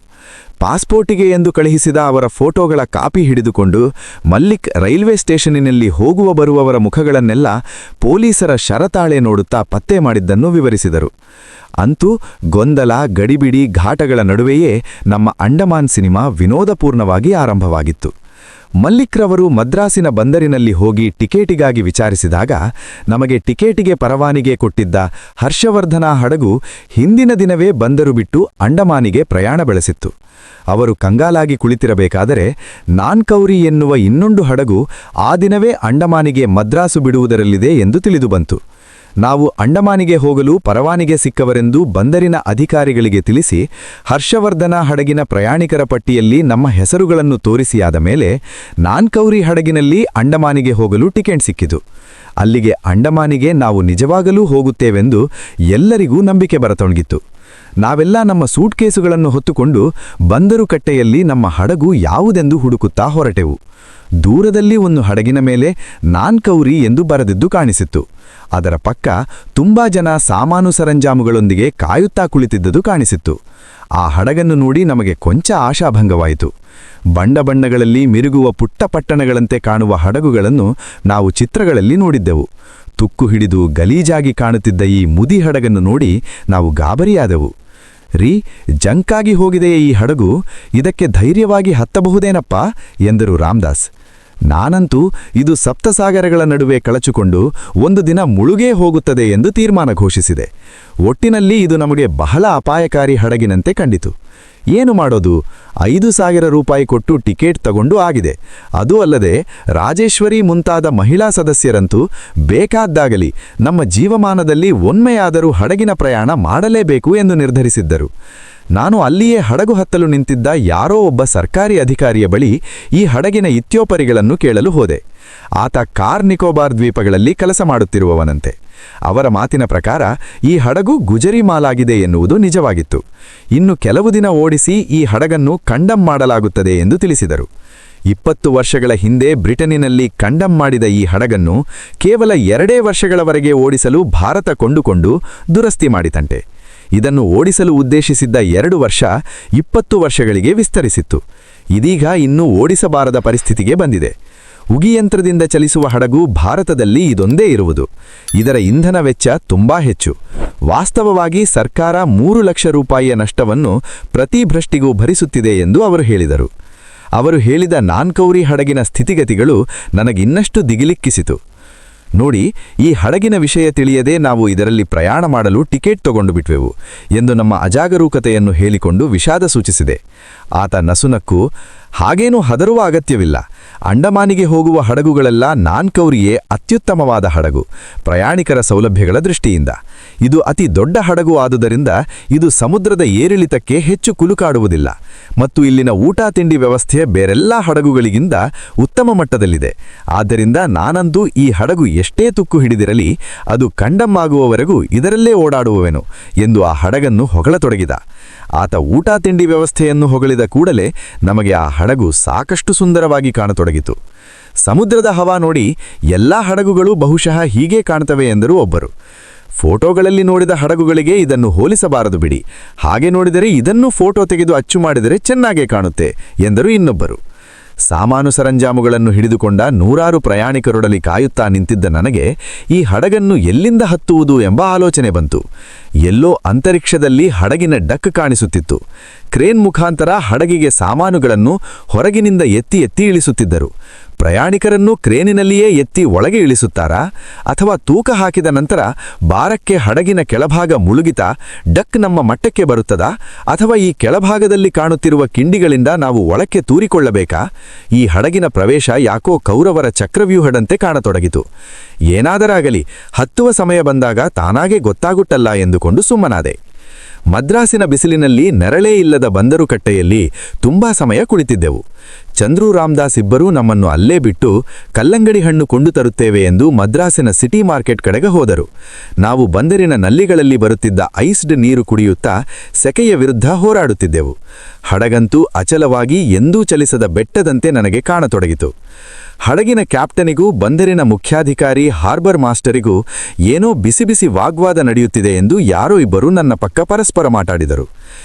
ಪಾಸ್ಪೋರ್ಟಿಗೆ ಎಂದು ಕಳುಹಿಸಿದ ಅವರ ಫೋಟೋಗಳ ಕಾಪಿ ಹಿಡಿದುಕೊಂಡು ಮಲ್ಲಿಕ್ ರೈಲ್ವೆ ಸ್ಟೇಷನ್ನಿನಲ್ಲಿ ಹೋಗುವ ಬರುವವರ ಮುಖಗಳನ್ನೆಲ್ಲ ಪೊಲೀಸರ ಶರತಾಳೆ ನೋಡುತ್ತಾ ಪತ್ತೆ ಮಾಡಿದ್ದನ್ನು ವಿವರಿಸಿದರು. ಅಂತೂ ಗೊಂದಲ, ಗಡಿಬಿಡಿ, ಘಾಟಗಳ ನಡುವೆಯೇ ನಮ್ಮ ಅಂಡಮಾನ್ ಸಿನಿಮಾ ವಿನೋದಪೂರ್ಣವಾಗಿ ಆರಂಭವಾಗಿತ್ತು. ಮಲ್ಲಿಕ್ರವರು ಮದ್ರಾಸಿನ ಬಂದರಿನಲ್ಲಿ ಹೋಗಿ ಟಿಕೇಟಿಗಾಗಿ ವಿಚಾರಿಸಿದಾಗ ನಮಗೆ ಟಿಕೇಟಿಗೆ ಪರವಾನಿಗೆ ಕೊಟ್ಟಿದ್ದ ಹರ್ಷವರ್ಧನ ಹಡಗು ಹಿಂದಿನ ದಿನವೇ ಬಂದರು ಬಿಟ್ಟು ಅಂಡಮಾನಿಗೆ ಪ್ರಯಾಣ ಬೆಳೆಸಿತ್ತು. ಅವರು ಕಂಗಾಲಾಗಿ ಕುಳಿತಿರಬೇಕಾದರೆ ನಾನ್ಕೌರಿ ಎನ್ನುವ ಇನ್ನೊಂದು ಹಡಗು ಆ ದಿನವೇ ಅಂಡಮಾನಿಗೆ ಮದ್ರಾಸು ಬಿಡುವುದರಲ್ಲಿದೆ ಎಂದು ತಿಳಿದುಬಂತು. ನಾವು ಅಂಡಮಾನಿಗೆ ಹೋಗಲು ಪರವಾನಿಗೆ ಸಿಕ್ಕವರೆಂದು ಬಂದರಿನ ಅಧಿಕಾರಿಗಳಿಗೆ ತಿಳಿಸಿ ಹರ್ಷವರ್ಧನ ಹಡಗಿನ ಪ್ರಯಾಣಿಕರ ಪಟ್ಟಿಯಲ್ಲಿ ನಮ್ಮ ಹೆಸರುಗಳನ್ನು ತೋರಿಸಿಯಾದ ಮೇಲೆ ನಾನ್ಕೌರಿ ಹಡಗಿನಲ್ಲಿ ಅಂಡಮಾನಿಗೆ ಹೋಗಲು ಟಿಕೆಟ್ ಸಿಕ್ಕಿತು. ಅಲ್ಲಿಗೆ ಅಂಡಮಾನಿಗೆ ನಾವು ನಿಜವಾಗಲೂ ಹೋಗುತ್ತೇವೆಂದು ಎಲ್ಲರಿಗೂ ನಂಬಿಕೆ ಬರತೊಡಗಿತ್ತು. ನಾವೆಲ್ಲ ನಮ್ಮ ಸೂಟ್ಕೇಸುಗಳನ್ನು ಹೊತ್ತುಕೊಂಡು ಬಂದರು ಕಟ್ಟೆಯಲ್ಲಿ ನಮ್ಮ ಹಡಗು ಯಾವುದೆಂದು ಹುಡುಕುತ್ತಾ ಹೊರಟೆವು. ದೂರದಲ್ಲಿ ಒಂದು ಹಡಗಿನ ಮೇಲೆ ನಾನ್ಕೌರಿ ಎಂದು ಬರೆದಿದ್ದು ಕಾಣಿಸಿತ್ತು. ಅದರ ಪಕ್ಕ ತುಂಬಾ ಜನ ಸಾಮಾನು ಸರಂಜಾಮುಗಳೊಂದಿಗೆ ಕಾಯುತ್ತಾ ಕುಳಿತಿದ್ದುದು ಕಾಣಿಸಿತ್ತು. ಆ ಹಡಗನ್ನು ನೋಡಿ ನಮಗೆ ಕೊಂಚ ಆಶಾಭಂಗವಾಯಿತು. ಬಣ್ಣಗಳಲ್ಲಿ ಮಿರುಗುವ ಪುಟ್ಟ ಪಟ್ಟಣಗಳಂತೆ ಕಾಣುವ ಹಡಗುಗಳನ್ನು ನಾವು ಚಿತ್ರಗಳಲ್ಲಿ ನೋಡಿದ್ದೆವು. ತುಕ್ಕು ಹಿಡಿದು ಗಲೀಜಾಗಿ ಕಾಣುತ್ತಿದ್ದ ಈ ಮುದಿ ಹಡಗನ್ನು ನೋಡಿ ನಾವು ಗಾಬರಿಯಾದೆವು. ರೀ, ಜಂಕಾಗಿ ಹೋಗಿದೆಯೇ ಈ ಹಡಗು, ಇದಕ್ಕೆ ಧೈರ್ಯವಾಗಿ ಹತ್ತಬಹುದೇನಪ್ಪ ಎಂದರು ರಾಮದಾಸ್. ನಾನಂತೂ ಇದು ಸಪ್ತಸಾಗರಗಳ ನಡುವೆ ಕಳಚಿಕೊಂಡು ಒಂದು ದಿನ ಮುಳುಗೇ ಹೋಗುತ್ತದೆ ಎಂದು ತೀರ್ಮಾನ ಘೋಷಿಸಿದೆ. ಒಟ್ಟಿನಲ್ಲಿ ಇದು ನಮಗೆ ಬಹಳ ಅಪಾಯಕಾರಿ ಹಡಗಿನಂತೆ ಕಂಡಿತು. ಏನು ಮಾಡೋದು? 5,000 ರೂಪಾಯಿ ಕೊಟ್ಟು ಟಿಕೆಟ್ ತಗೊಂಡು ಆಗಿದೆ. ಅದೂ ಅಲ್ಲದೆ ರಾಜೇಶ್ವರಿ ಮುಂತಾದ ಮಹಿಳಾ ಸದಸ್ಯರಂತೂ ಬೇಕಾದ್ದಾಗಲಿ ನಮ್ಮ ಜೀವಮಾನದಲ್ಲಿ ಒಮ್ಮೆಯಾದರೂ ಹಡಗಿನ ಪ್ರಯಾಣ ಮಾಡಲೇಬೇಕು ಎಂದು ನಿರ್ಧರಿಸಿದ್ದರು. ನಾನು ಅಲ್ಲಿಯೇ ಹಡಗು ಹತ್ತಲು ನಿಂತಿದ್ದ ಯಾರೋ ಒಬ್ಬ ಸರ್ಕಾರಿ ಅಧಿಕಾರಿಯ ಬಳಿ ಈ ಹಡಗಿನ ಇತ್ಯೋಪರಿಗಳನ್ನು ಕೇಳಲು ಹೋದೆ. ಆತ ಕಾರ್ ನಿಕೋಬಾರ್ ದ್ವೀಪಗಳಲ್ಲಿ ಕೆಲಸ ಮಾಡುತ್ತಿರುವವನಂತೆ. ಅವರ ಮಾತಿನ ಪ್ರಕಾರ ಈ ಹಡಗು ಗುಜರಿಮಾಲಾಗಿದೆ ಎನ್ನುವುದು ನಿಜವಾಗಿತ್ತು. ಇನ್ನು ಕೆಲವು ದಿನ ಓಡಿಸಿ ಈ ಹಡಗನ್ನು ಕಂಡಮ್ ಮಾಡಲಾಗುತ್ತದೆ ಎಂದು ತಿಳಿಸಿದರು. 20 ವರ್ಷಗಳ ಹಿಂದೆ ಬ್ರಿಟನ್ನಿನಲ್ಲಿ ಕಂಡಮ್ ಮಾಡಿದ ಈ ಹಡಗನ್ನು ಕೇವಲ 2 ವರ್ಷಗಳವರೆಗೆ ಓಡಿಸಲು ಭಾರತ ಕೊಂಡುಕೊಂಡು ದುರಸ್ತಿ ಮಾಡಿತಂತೆ. ಇದನ್ನು ಓಡಿಸಲು ಉದ್ದೇಶಿಸಿದ್ದ 2 ವರ್ಷ 20 ವರ್ಷಗಳಿಗೆ ವಿಸ್ತರಿಸಿತ್ತು. ಇದೀಗ ಇನ್ನೂ ಓಡಿಸಬಾರದ ಪರಿಸ್ಥಿತಿಗೆ ಬಂದಿದೆ. ಉಗಿಯಂತ್ರದಿಂದ ಚಲಿಸುವ ಹಡಗು ಭಾರತದಲ್ಲಿ ಇದೊಂದೇ ಇರುವುದು. ಇದರ ಇಂಧನ ವೆಚ್ಚ ತುಂಬಾ ಹೆಚ್ಚು. ವಾಸ್ತವವಾಗಿ ಸರ್ಕಾರ 3 ಲಕ್ಷ ರೂಪಾಯಿಯ ನಷ್ಟವನ್ನು ಪ್ರತಿ ಭ್ರಷ್ಟಿಗೂ ಭರಿಸುತ್ತಿದೆ ಎಂದು ಅವರು ಹೇಳಿದರು. ಅವರು ಹೇಳಿದ ನಾನ್ಕೌರಿ ಹಡಗಿನ ಸ್ಥಿತಿಗತಿಗಳು ನನಗಿನ್ನಷ್ಟು ದಿಗಿಲಿಕ್ಕಿಸಿತು. ನೋಡಿ, ಈ ಹಡಗಿನ ವಿಷಯ ತಿಳಿಯದೆ ನಾವು ಇದರಲ್ಲಿ ಪ್ರಯಾಣ ಮಾಡಲು ಟಿಕೆಟ್ ತಗೊಂಡು ಬಿಟ್ವೆವು ಎಂದು ನಮ್ಮ ಅಜಾಗರೂಕತೆಯನ್ನು ಹೇಳಿಕೊಂಡು ವಿಷಾದ ಸೂಚಿಸಿದೆ. ಆತ ನಸುನಕ್ಕು, ಹಾಗೇನೂ ಹದರುವ ಅಗತ್ಯವಿಲ್ಲ. ಅಂಡಮಾನಿಗೆ ಹೋಗುವ ಹಡಗುಗಳೆಲ್ಲ ನಾನ್ಕೌರಿಯೇ ಅತ್ಯುತ್ತಮವಾದ ಹಡಗು, ಪ್ರಯಾಣಿಕರ ಸೌಲಭ್ಯಗಳ ದೃಷ್ಟಿಯಿಂದ. ಇದು ಅತಿ ದೊಡ್ಡ ಹಡಗು ಆದುದರಿಂದ ಇದು ಸಮುದ್ರದ ಏರಿಳಿತಕ್ಕೆ ಹೆಚ್ಚು ಕುಲುಕಾಡುವುದಿಲ್ಲ ಮತ್ತು ಇಲ್ಲಿನ ಊಟ ತಿಂಡಿ ವ್ಯವಸ್ಥೆ ಬೇರೆಲ್ಲ ಹಡಗುಗಳಿಗಿಂತ ಉತ್ತಮ ಮಟ್ಟದಲ್ಲಿದೆ. ಆದ್ದರಿಂದ ನಾನಂತೂ ಈ ಹಡಗು ಎಷ್ಟೇ ತುಕ್ಕು ಹಿಡಿದಿರಲಿ ಅದು ಕಂಡಮ್ ಆಗುವವರೆಗೂ ಇದರಲ್ಲೇ ಓಡಾಡುವೆನು ಎಂದು ಆ ಹಡಗನ್ನು ಹೊಗಳತೊಡಗಿದ. ಆತ ಊಟ ತಿಂಡಿ ವ್ಯವಸ್ಥೆಯನ್ನು ಹೊಗಳಿದ ಕೂಡಲೇ ನಮಗೆ ಆ ಹಡಗು ಸಾಕಷ್ಟು ಸುಂದರವಾಗಿ ಕಾಣತೊಡಗಿತು. ಸಮುದ್ರದ ಹವಾ ನೋಡಿ ಎಲ್ಲಾ ಹಡಗುಗಳು ಬಹುಶಃ ಹೀಗೆ ಕಾಣ್ತವೆ ಎಂದರು ಒಬ್ಬರು. ಫೋಟೋಗಳಲ್ಲಿ ನೋಡಿದ ಹಡಗುಗಳಿಗೆ ಇದನ್ನು ಹೋಲಿಸಬಾರದು ಬಿಡಿ, ಹಾಗೆ ನೋಡಿದರೆ ಇದನ್ನು ಫೋಟೋ ತೆಗೆದು ಅಚ್ಚು ಮಾಡಿದರೆ ಚೆನ್ನಾಗೇ ಕಾಣುತ್ತೆ ಎಂದರು ಇನ್ನೊಬ್ಬರು. ಸಾಮಾನು ಸರಂಜಾಮುಗಳನ್ನು ಹಿಡಿದುಕೊಂಡ 100 ಪ್ರಯಾಣಿಕರೊಡಲಿ ಕಾಯುತ್ತಾ ನಿಂತಿದ್ದ ನನಗೆ ಈ ಹಡಗನ್ನು ಎಲ್ಲಿಂದ ಹತ್ತುವುದು ಎಂಬ ಆಲೋಚನೆ ಬಂತು. ಎಲ್ಲೋ ಅಂತರಿಕ್ಷದಲ್ಲಿ ಹಡಗಿನ ಡಕ್ ಕಾಣಿಸುತ್ತಿತ್ತು. ಕ್ರೇನ್ ಮುಖಾಂತರ ಹಡಗಿಗೆ ಸಾಮಾನುಗಳನ್ನು ಹೊರಗಿನಿಂದ ಎತ್ತಿ ಎತ್ತಿ ಇಳಿಸುತ್ತಿದ್ದರು. ಪ್ರಯಾಣಿಕರನ್ನು ಕ್ರೇನಿನಲ್ಲಿಯೇ ಎತ್ತಿ ಒಳಗೆ ಇಳಿಸುತ್ತಾರಾ ಅಥವಾ ತೂಕ ಹಾಕಿದ ನಂತರ ಬಾರಕ್ಕೆ ಹಡಗಿನ ಕೆಳಭಾಗ ಮುಳುಗಿತಾ ಡಕ್ ನಮ್ಮ ಮಟ್ಟಕ್ಕೆ ಬರುತ್ತದಾ ಅಥವಾ ಈ ಕೆಳಭಾಗದಲ್ಲಿ ಕಾಣುತ್ತಿರುವ ಕಿಂಡಿಗಳಿಂದ ನಾವು ಒಳಕ್ಕೆ ತೂರಿಕೊಳ್ಳಬೇಕಾ? ಈ ಹಡಗಿನ ಪ್ರವೇಶ ಯಾಕೋ ಕೌರವರ ಚಕ್ರವ್ಯೂಹದಂತೆ ಕಾಣತೊಡಗಿತು. ಏನಾದರಾಗಲಿ ಹತ್ತುವ ಸಮಯ ಬಂದಾಗ ತಾನಾಗೇ ಗೊತ್ತಾಗುತ್ತಲ್ಲ ಎಂದುಕೊಂಡು ಸುಮ್ಮನಾದೆ. ಮದ್ರಾಸಿನ ಬಿಸಿಲಿನಲ್ಲಿ ನೆರಳೇ ಇಲ್ಲದ ಬಂದರು ಕಟ್ಟೆಯಲ್ಲಿ ತುಂಬಾ ಸಮಯ ಕುಳಿತಿದ್ದೆವು. ಚಂದ್ರು ರಾಮದಾಸ್ ಇಬ್ಬರೂ ನಮ್ಮನ್ನು ಅಲ್ಲೇ ಬಿಟ್ಟು ಕಲ್ಲಂಗಡಿ ಹಣ್ಣು ಕೊಂಡು ತರುತ್ತೇವೆ ಎಂದು ಮದ್ರಾಸಿನ ಸಿಟಿ ಮಾರ್ಕೆಟ್ ಕಡೆಗೆ ಹೋದರು. ನಾವು ಬಂದರಿನ ನಲ್ಲಿಗಳಲ್ಲಿ ಬರುತ್ತಿದ್ದ ಐಸ್ಡ್ ನೀರು ಕುಡಿಯುತ್ತಾ ಸೆಕೆಯ ವಿರುದ್ಧ ಹೋರಾಡುತ್ತಿದ್ದೆವು. ಹಡಗಂತೂ ಅಚಲವಾಗಿ ಎಂದೂ ಚಲಿಸದ ಬೆಟ್ಟದಂತೆ ನನಗೆ ಕಾಣತೊಡಗಿತು. ಹಡಗಿನ ಕ್ಯಾಪ್ಟನಿಗೂ ಬಂದರಿನ ಮುಖ್ಯಾಧಿಕಾರಿ ಹಾರ್ಬರ್ ಮಾಸ್ಟರಿಗೂ ಏನೋ ಬಿಸಿ ಬಿಸಿ ವಾಗ್ವಾದ ನಡೆಯುತ್ತಿದೆ ಎಂದು ಯಾರೋ ಇಬ್ಬರು ನನ್ನ ಪಕ್ಕ ಪರಸ್ಪರ ಮಾತಾಡಿದರು.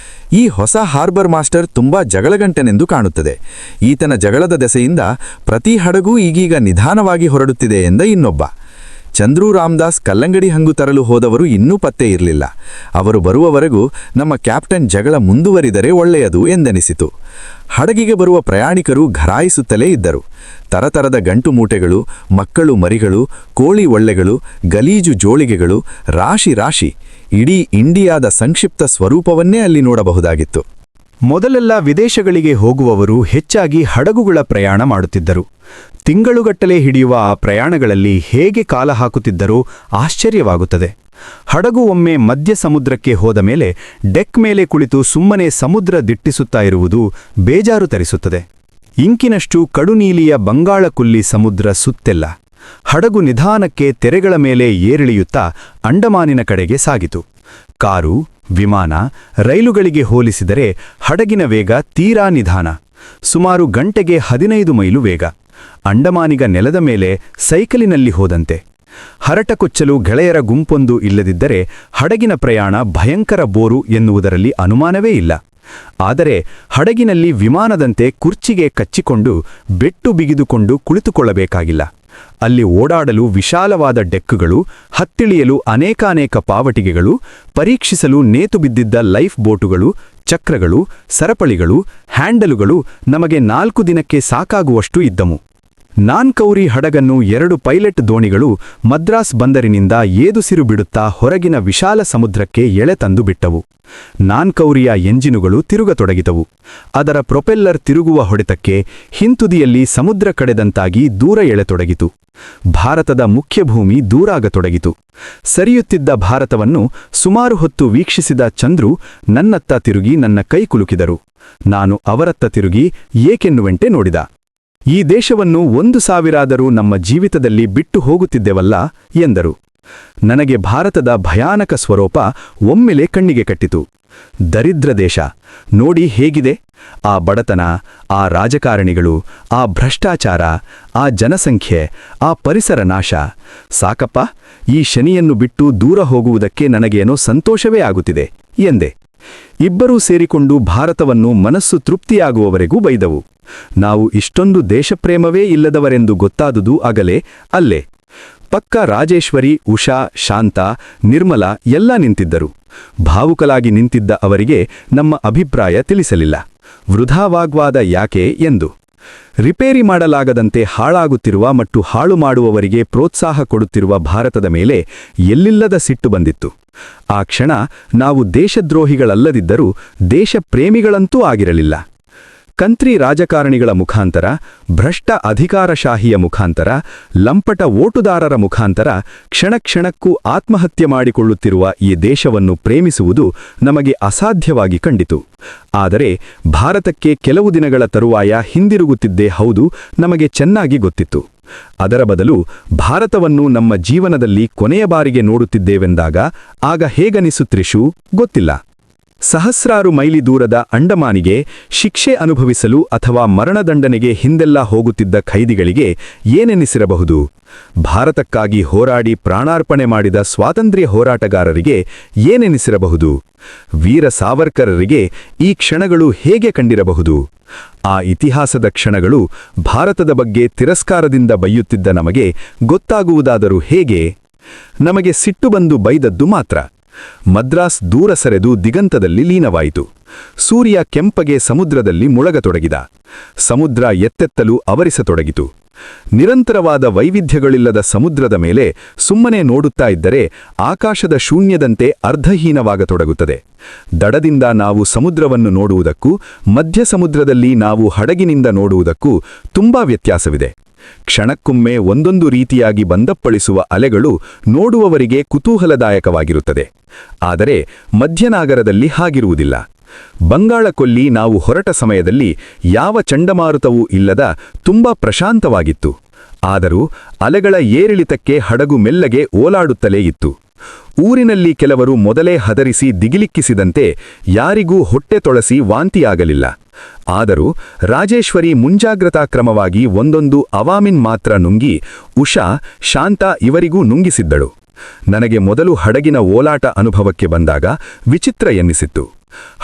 ಈ ಹೊಸ ಹಾರ್ಬರ್ ಮಾಸ್ಟರ್ ತುಂಬಾ ಜಗಳಗಂಟನೆಂದು ಕಾಣುತ್ತದೆ. ಈತನ ಜಗಳದ ದೆಸೆಯಿಂದ ಪ್ರತಿ ಹಡಗೂ ಈಗೀಗ ನಿಧಾನವಾಗಿ ಹೊರಡುತ್ತಿದೆ ಎಂದ ಇನ್ನೊಬ್ಬ. ಚಂದ್ರು ರಾಮದಾಸ್ ಕಲ್ಲಂಗಡಿ ಹಂಗು ತರಲು ಹೋದವರು ಇನ್ನೂ ಪತ್ತೆ ಇರಲಿಲ್ಲ. ಅವರು ಬರುವವರೆಗೂ ನಮ್ಮ ಕ್ಯಾಪ್ಟನ್ ಜಗಳ ಮುಂದುವರಿದರೆ ಒಳ್ಳೆಯದು ಎಂದೆನಿಸಿತು. ಹಡಗಿಗೆ ಬರುವ ಪ್ರಯಾಣಿಕರು ಘರಾಯಿಸುತ್ತಲೇ ಇದ್ದರು. ತರತರದ ಗಂಟು ಮೂಟೆಗಳು, ಮಕ್ಕಳು ಮರಿಗಳು, ಕೋಳಿ ಒಳ್ಳೆಗಳು, ಗಲೀಜು ಜೋಳಿಗೆಗಳು, ರಾಶಿ ರಾಶಿ. ಇಡೀ ಇಂಡಿಯಾದ ಸಂಕ್ಷಿಪ್ತ ಸ್ವರೂಪವನ್ನೇ ಅಲ್ಲಿ ನೋಡಬಹುದಾಗಿತ್ತು. ಮೊದಲೆಲ್ಲ ವಿದೇಶಗಳಿಗೆ ಹೋಗುವವರು ಹೆಚ್ಚಾಗಿ ಹಡಗುಗಳ ಪ್ರಯಾಣ ಮಾಡುತ್ತಿದ್ದರು. ತಿಂಗಳುಗಟ್ಟಲೆ ಹಿಡಿಯುವ ಆ ಪ್ರಯಾಣಗಳಲ್ಲಿ ಹೇಗೆ ಕಾಲ ಹಾಕುತ್ತಿದ್ದರೋ ಆಶ್ಚರ್ಯವಾಗುತ್ತದೆ. ಹಡಗು ಒಮ್ಮೆ ಮಧ್ಯ ಸಮುದ್ರಕ್ಕೆ ಹೋದ ಮೇಲೆ ಡೆಕ್ ಮೇಲೆ ಕುಳಿತು ಸುಮ್ಮನೆ ಸಮುದ್ರ ದಿಟ್ಟಿಸುತ್ತಾ ಇರುವುದು ಬೇಜಾರು ತರಿಸುತ್ತದೆ. ಇಂಕಿನಷ್ಟು ಕಡುನೀಲಿಯ ಬಂಗಾಳಕೊಲ್ಲಿ ಸಮುದ್ರ ಸುತ್ತೆಲ್ಲ. ಹಡಗು ನಿಧಾನಕ್ಕೆ ತೆರೆಗಳ ಮೇಲೆ ಏರಿಳಿಯುತ್ತಾ ಅಂಡಮಾನಿನ ಕಡೆಗೆ ಸಾಗಿತು. ಕಾರು, ವಿಮಾನ, ರೈಲುಗಳಿಗೆ ಹೋಲಿಸಿದರೆ ಹಡಗಿನ ವೇಗ ತೀರಾ ನಿಧಾನ. ಸುಮಾರು ಗಂಟೆಗೆ 15 ಮೈಲು ವೇಗ. ಅಂಡಮಾನಿಗ ನೆಲದ ಮೇಲೆ ಸೈಕಲಿನಲ್ಲಿ ಹೋದಂತೆ. ಹರಟಕೊಚ್ಚಲು ಗೆಳೆಯರ ಗುಂಪೊಂದು ಇಲ್ಲದಿದ್ದರೆ ಹಡಗಿನ ಪ್ರಯಾಣ ಭಯಂಕರ ಬೋರು ಎನ್ನುವುದರಲ್ಲಿ ಅನುಮಾನವೇ ಇಲ್ಲ. ಆದರೆ ಹಡಗಿನಲ್ಲಿ ವಿಮಾನದಂತೆ ಕುರ್ಚಿಗೆ ಕಚ್ಚಿಕೊಂಡು ಬೆಟ್ಟು ಬಿಗಿದುಕೊಂಡು ಕುಳಿತುಕೊಳ್ಳಬೇಕಾಗಿಲ್ಲ. ಅಲ್ಲಿ ಓಡಾಡಲು ವಿಶಾಲವಾದ ಡೆಕ್ಕುಗಳು, ಹತ್ತಿಳಿಯಲು ಅನೇಕಾನೇಕ ಪಾವಟಿಗೆಗಳು, ಪರೀಕ್ಷಿಸಲು ನೇತು ಬಿದ್ದಿದ್ದ ಲೈಫ್ ಬೋಟುಗಳು, ಚಕ್ರಗಳು, ಸರಪಳಿಗಳು, ಹ್ಯಾಂಡಲುಗಳು ನಮಗೆ 4 ದಿನಕ್ಕೆ ಸಾಕಾಗುವಷ್ಟು ಇದ್ದವು. ನಾನ್ಕೌರಿ ಹಡಗನ್ನು 2 ಪೈಲಟ್ ದೋಣಿಗಳು ಮದ್ರಾಸ್ ಬಂದರಿನಿಂದ ಏದುಸಿರು ಬಿಡುತ್ತಾ ಹೊರಗಿನ ವಿಶಾಲ ಸಮುದ್ರಕ್ಕೆ ಎಳೆತಂದು ಬಿಟ್ಟವು. ನಾನ್ಕೌರಿಯ ಎಂಜಿನುಗಳು ತಿರುಗತೊಡಗಿದವು. ಅದರ ಪ್ರೊಪೆಲ್ಲರ್ ತಿರುಗುವ ಹೊಡೆತಕ್ಕೆ ಹಿಂತುದಿಯಲ್ಲಿ ಸಮುದ್ರ ಕಡೆದಂತಾಗಿ ದೂರ ಎಳೆತೊಡಗಿತು. ಭಾರತದ ಮುಖ್ಯಭೂಮಿ ದೂರಾಗತೊಡಗಿತು. ಸರಿಯುತ್ತಿದ್ದ ಭಾರತವನ್ನು ಸುಮಾರು ಹೊತ್ತು ವೀಕ್ಷಿಸಿದ ಚಂದ್ರು ನನ್ನತ್ತ ತಿರುಗಿ ನನ್ನ ಕೈ ಕುಲುಕಿದರು. ನಾನು ಅವರತ್ತ ತಿರುಗಿ ಏಕೆನ್ನುವಂತೆ ನೋಡಿದ. ಈ ದೇಶವನ್ನು 1000 ನಮ್ಮ ಜೀವಿತದಲ್ಲಿ ಬಿಟ್ಟು ಹೋಗುತ್ತಿದ್ದೆವಲ್ಲ ಎಂದರು. ನನಗೆ ಭಾರತದ ಭಯಾನಕ ಸ್ವರೂಪ ಒಮ್ಮೆಲೆ ಕಣ್ಣಿಗೆ ಕಟ್ಟಿತು. ದರಿದ್ರ ದೇಶ ನೋಡಿ ಹೇಗಿದೆ. ಆ ಬಡತನ, ಆ ರಾಜಕಾರಣಿಗಳು, ಆ ಭ್ರಷ್ಟಾಚಾರ, ಆ ಜನಸಂಖ್ಯೆ, ಆ ಪರಿಸರ ನಾಶ. ಸಾಕಪ್ಪ, ಈ ಶನಿಯನ್ನು ಬಿಟ್ಟು ದೂರ ಹೋಗುವುದಕ್ಕೆ ನನಗೇನೋ ಸಂತೋಷವೇ ಆಗುತ್ತಿದೆ ಎಂದೆ. ಇಬ್ಬರೂ ಸೇರಿಕೊಂಡು ಭಾರತವನ್ನು ಮನಸ್ಸು ತೃಪ್ತಿಯಾಗುವವರೆಗೂ ಬೈದವು. ನಾವು ಇಷ್ಟೊಂದು ದೇಶಪ್ರೇಮವೇ ಇಲ್ಲದವರೆಂದು ಗೊತ್ತಾದುದು ಅಗಲೇ ಅಲ್ಲೇ. ಪಕ್ಕ ರಾಜೇಶ್ವರಿ, ಉಷಾ, ಶಾಂತ, ನಿರ್ಮಲಾ ಎಲ್ಲ ನಿಂತಿದ್ದರು. ಭಾವುಕಲಾಗಿ ನಿಂತಿದ್ದ ಅವರಿಗೆ ನಮ್ಮ ಅಭಿಪ್ರಾಯ ತಿಳಿಸಲಿಲ್ಲ. ವೃಥಾವಾಗ್ವಾದ ಯಾಕೆ ಎಂದು. ರಿಪೇರಿ ಮಾಡಲಾಗದಂತೆ ಹಾಳಾಗುತ್ತಿರುವ ಮತ್ತು ಹಾಳು ಮಾಡುವವರಿಗೆ ಪ್ರೋತ್ಸಾಹ ಕೊಡುತ್ತಿರುವ ಭಾರತದ ಮೇಲೆ ಎಲ್ಲಿಲ್ಲದ ಸಿಟ್ಟು ಬಂದಿತ್ತು. ಆ ಕ್ಷಣ ನಾವು ದೇಶದ್ರೋಹಿಗಳಲ್ಲದಿದ್ದರೂ ದೇಶಪ್ರೇಮಿಗಳಂತೂ ಆಗಿರಲಿಲ್ಲ. ಕಂತ್ರಿ ರಾಜಕಾರಣಿಗಳ ಮುಖಾಂತರ, ಭ್ರಷ್ಟ ಅಧಿಕಾರಶಾಹಿಯ ಮುಖಾಂತರ, ಲಂಪಟ ಓಟುದಾರರ ಮುಖಾಂತರ ಕ್ಷಣಕ್ಷಣಕ್ಕೂ ಆತ್ಮಹತ್ಯೆ ಮಾಡಿಕೊಳ್ಳುತ್ತಿರುವ ಈ ದೇಶವನ್ನು ಪ್ರೇಮಿಸುವುದು ನಮಗೆ ಅಸಾಧ್ಯವಾಗಿ ಕಂಡಿತು. ಆದರೆ ಭಾರತಕ್ಕೆ ಕೆಲವು ದಿನಗಳ ತರುವಾಯ ಹಿಂದಿರುಗುತ್ತಿದ್ದೇ ಹೌದು ನಮಗೆ ಚೆನ್ನಾಗಿ ಗೊತ್ತಿತ್ತು. ಅದರ ಬದಲು ಭಾರತವನ್ನು ನಮ್ಮ ಜೀವನದಲ್ಲಿ ಕೊನೆಯ ಬಾರಿಗೆ ನೋಡುತ್ತಿದ್ದೇವೆಂದಾಗ ಆಗ ಹೇಗನಿಸುತ್ರಿಷೂ ಗೊತ್ತಿಲ್ಲ. ಸಹಸ್ರಾರು ಮೈಲಿ ದೂರದ ಅಂಡಮಾನಿಗೆ ಶಿಕ್ಷೆ ಅನುಭವಿಸಲು ಅಥವಾ ಮರಣದಂಡನೆಗೆ ಹಿಂದೆಲ್ಲ ಹೋಗುತ್ತಿದ್ದ ಖೈದಿಗಳಿಗೆ ಏನೆನಿಸಿರಬಹುದು? ಭಾರತಕ್ಕಾಗಿ ಹೋರಾಡಿ ಪ್ರಾಣಾರ್ಪಣೆ ಮಾಡಿದ ಸ್ವಾತಂತ್ರ್ಯ ಹೋರಾಟಗಾರರಿಗೆ ಏನೆನಿಸಿರಬಹುದು? ವೀರ ಸಾವರ್ಕರರಿಗೆ ಈ ಕ್ಷಣಗಳು ಹೇಗೆ ಕಂಡಿರಬಹುದು? ಆ ಇತಿಹಾಸದ ಕ್ಷಣಗಳು ಭಾರತದ ಬಗ್ಗೆ ತಿರಸ್ಕಾರದಿಂದ ಬೈಯುತ್ತಿದ್ದ ನಮಗೆ ಗೊತ್ತಾಗುವುದಾದರೂ ಹೇಗೆ? ನಮಗೆ ಸಿಟ್ಟು ಬಂದು ಬೈದದ್ದು ಮಾತ್ರ. ಮದ್ರಾಸ್ ದೂರ ಸರಿದು ದಿಗಂತದಲ್ಲಿ ಲೀನವಾಯಿತು. ಸೂರ್ಯ ಕೆಂಪಗೆ ಸಮುದ್ರದಲ್ಲಿ ಮುಳಗತೊಡಗಿದ. ಸಮುದ್ರ ಎತ್ತೆತ್ತಲು ಅವರಿಸತೊಡಗಿತು. ನಿರಂತರವಾದ ವೈವಿಧ್ಯಗಳಿಲ್ಲದ ಸಮುದ್ರದ ಮೇಲೆ ಸುಮ್ಮನೆ ನೋಡುತ್ತಾ ಇದ್ದರೆ ಆಕಾಶದ ಶೂನ್ಯದಂತೆ ಅರ್ಧಹೀನವಾಗತೊಡಗುತ್ತದೆ. ದಡದಿಂದ ನಾವು ಸಮುದ್ರವನ್ನು ನೋಡುವುದಕ್ಕೂ ಮಧ್ಯ ಸಮುದ್ರದಲ್ಲಿ ನಾವು ಹಡಗಿನಿಂದ ನೋಡುವುದಕ್ಕೂ ತುಂಬಾ ವ್ಯತ್ಯಾಸವಿದೆ. ಕ್ಷಣಕ್ಕೊಮ್ಮೆ ಒಂದೊಂದು ರೀತಿಯಾಗಿ ಬಂದಪ್ಪಳಿಸುವ ಅಲೆಗಳು ನೋಡುವವರಿಗೆ ಕುತೂಹಲದಾಯಕವಾಗಿರುತ್ತದೆ. ಆದರೆ ಮಧ್ಯನಾಗರದಲ್ಲಿ ಹಾಗಿರುವುದಿಲ್ಲ. ಬಂಗಾಳಕೊಲ್ಲಿ ನಾವು ಹೊರಟ ಸಮಯದಲ್ಲಿ ಯಾವ ಚಂಡಮಾರುತವೂ ಇಲ್ಲದ ತುಂಬಾ ಪ್ರಶಾಂತವಾಗಿತ್ತು. ಆದರೂ ಅಲೆಗಳ ಏರಿಳಿತಕ್ಕೆ ಹಡಗು ಮೆಲ್ಲಗೆ ಓಲಾಡುತ್ತಲೇ ಇತ್ತು. ಊರಿನಲ್ಲಿ ಕೆಲವರು ಮೊದಲೇ ಹದರಿಸಿ ದಿಗಿಲಿಕ್ಕಿಸಿದಂತೆ ಯಾರಿಗೂ ಹೊಟ್ಟೆ ತೊಳಸಿ ವಾಂತಿಯಾಗಲಿಲ್ಲ. ಆದರೂ ರಾಜೇಶ್ವರಿ ಮುಂಜಾಗ್ರತಾ ಕ್ರಮವಾಗಿ ಒಂದೊಂದು ಅವಾಮಿನ್ ಮಾತ್ರ ನುಂಗಿ ಉಷಾ, ಶಾಂತ ಇವರಿಗೂ ನುಂಗಿಸಿದ್ದಳು. ನನಗೆ ಮೊದಲು ಹಡಗಿನ ಓಲಾಟ ಅನುಭವಕ್ಕೆ ಬಂದಾಗ ವಿಚಿತ್ರ ಎನ್ನಿಸಿತ್ತು.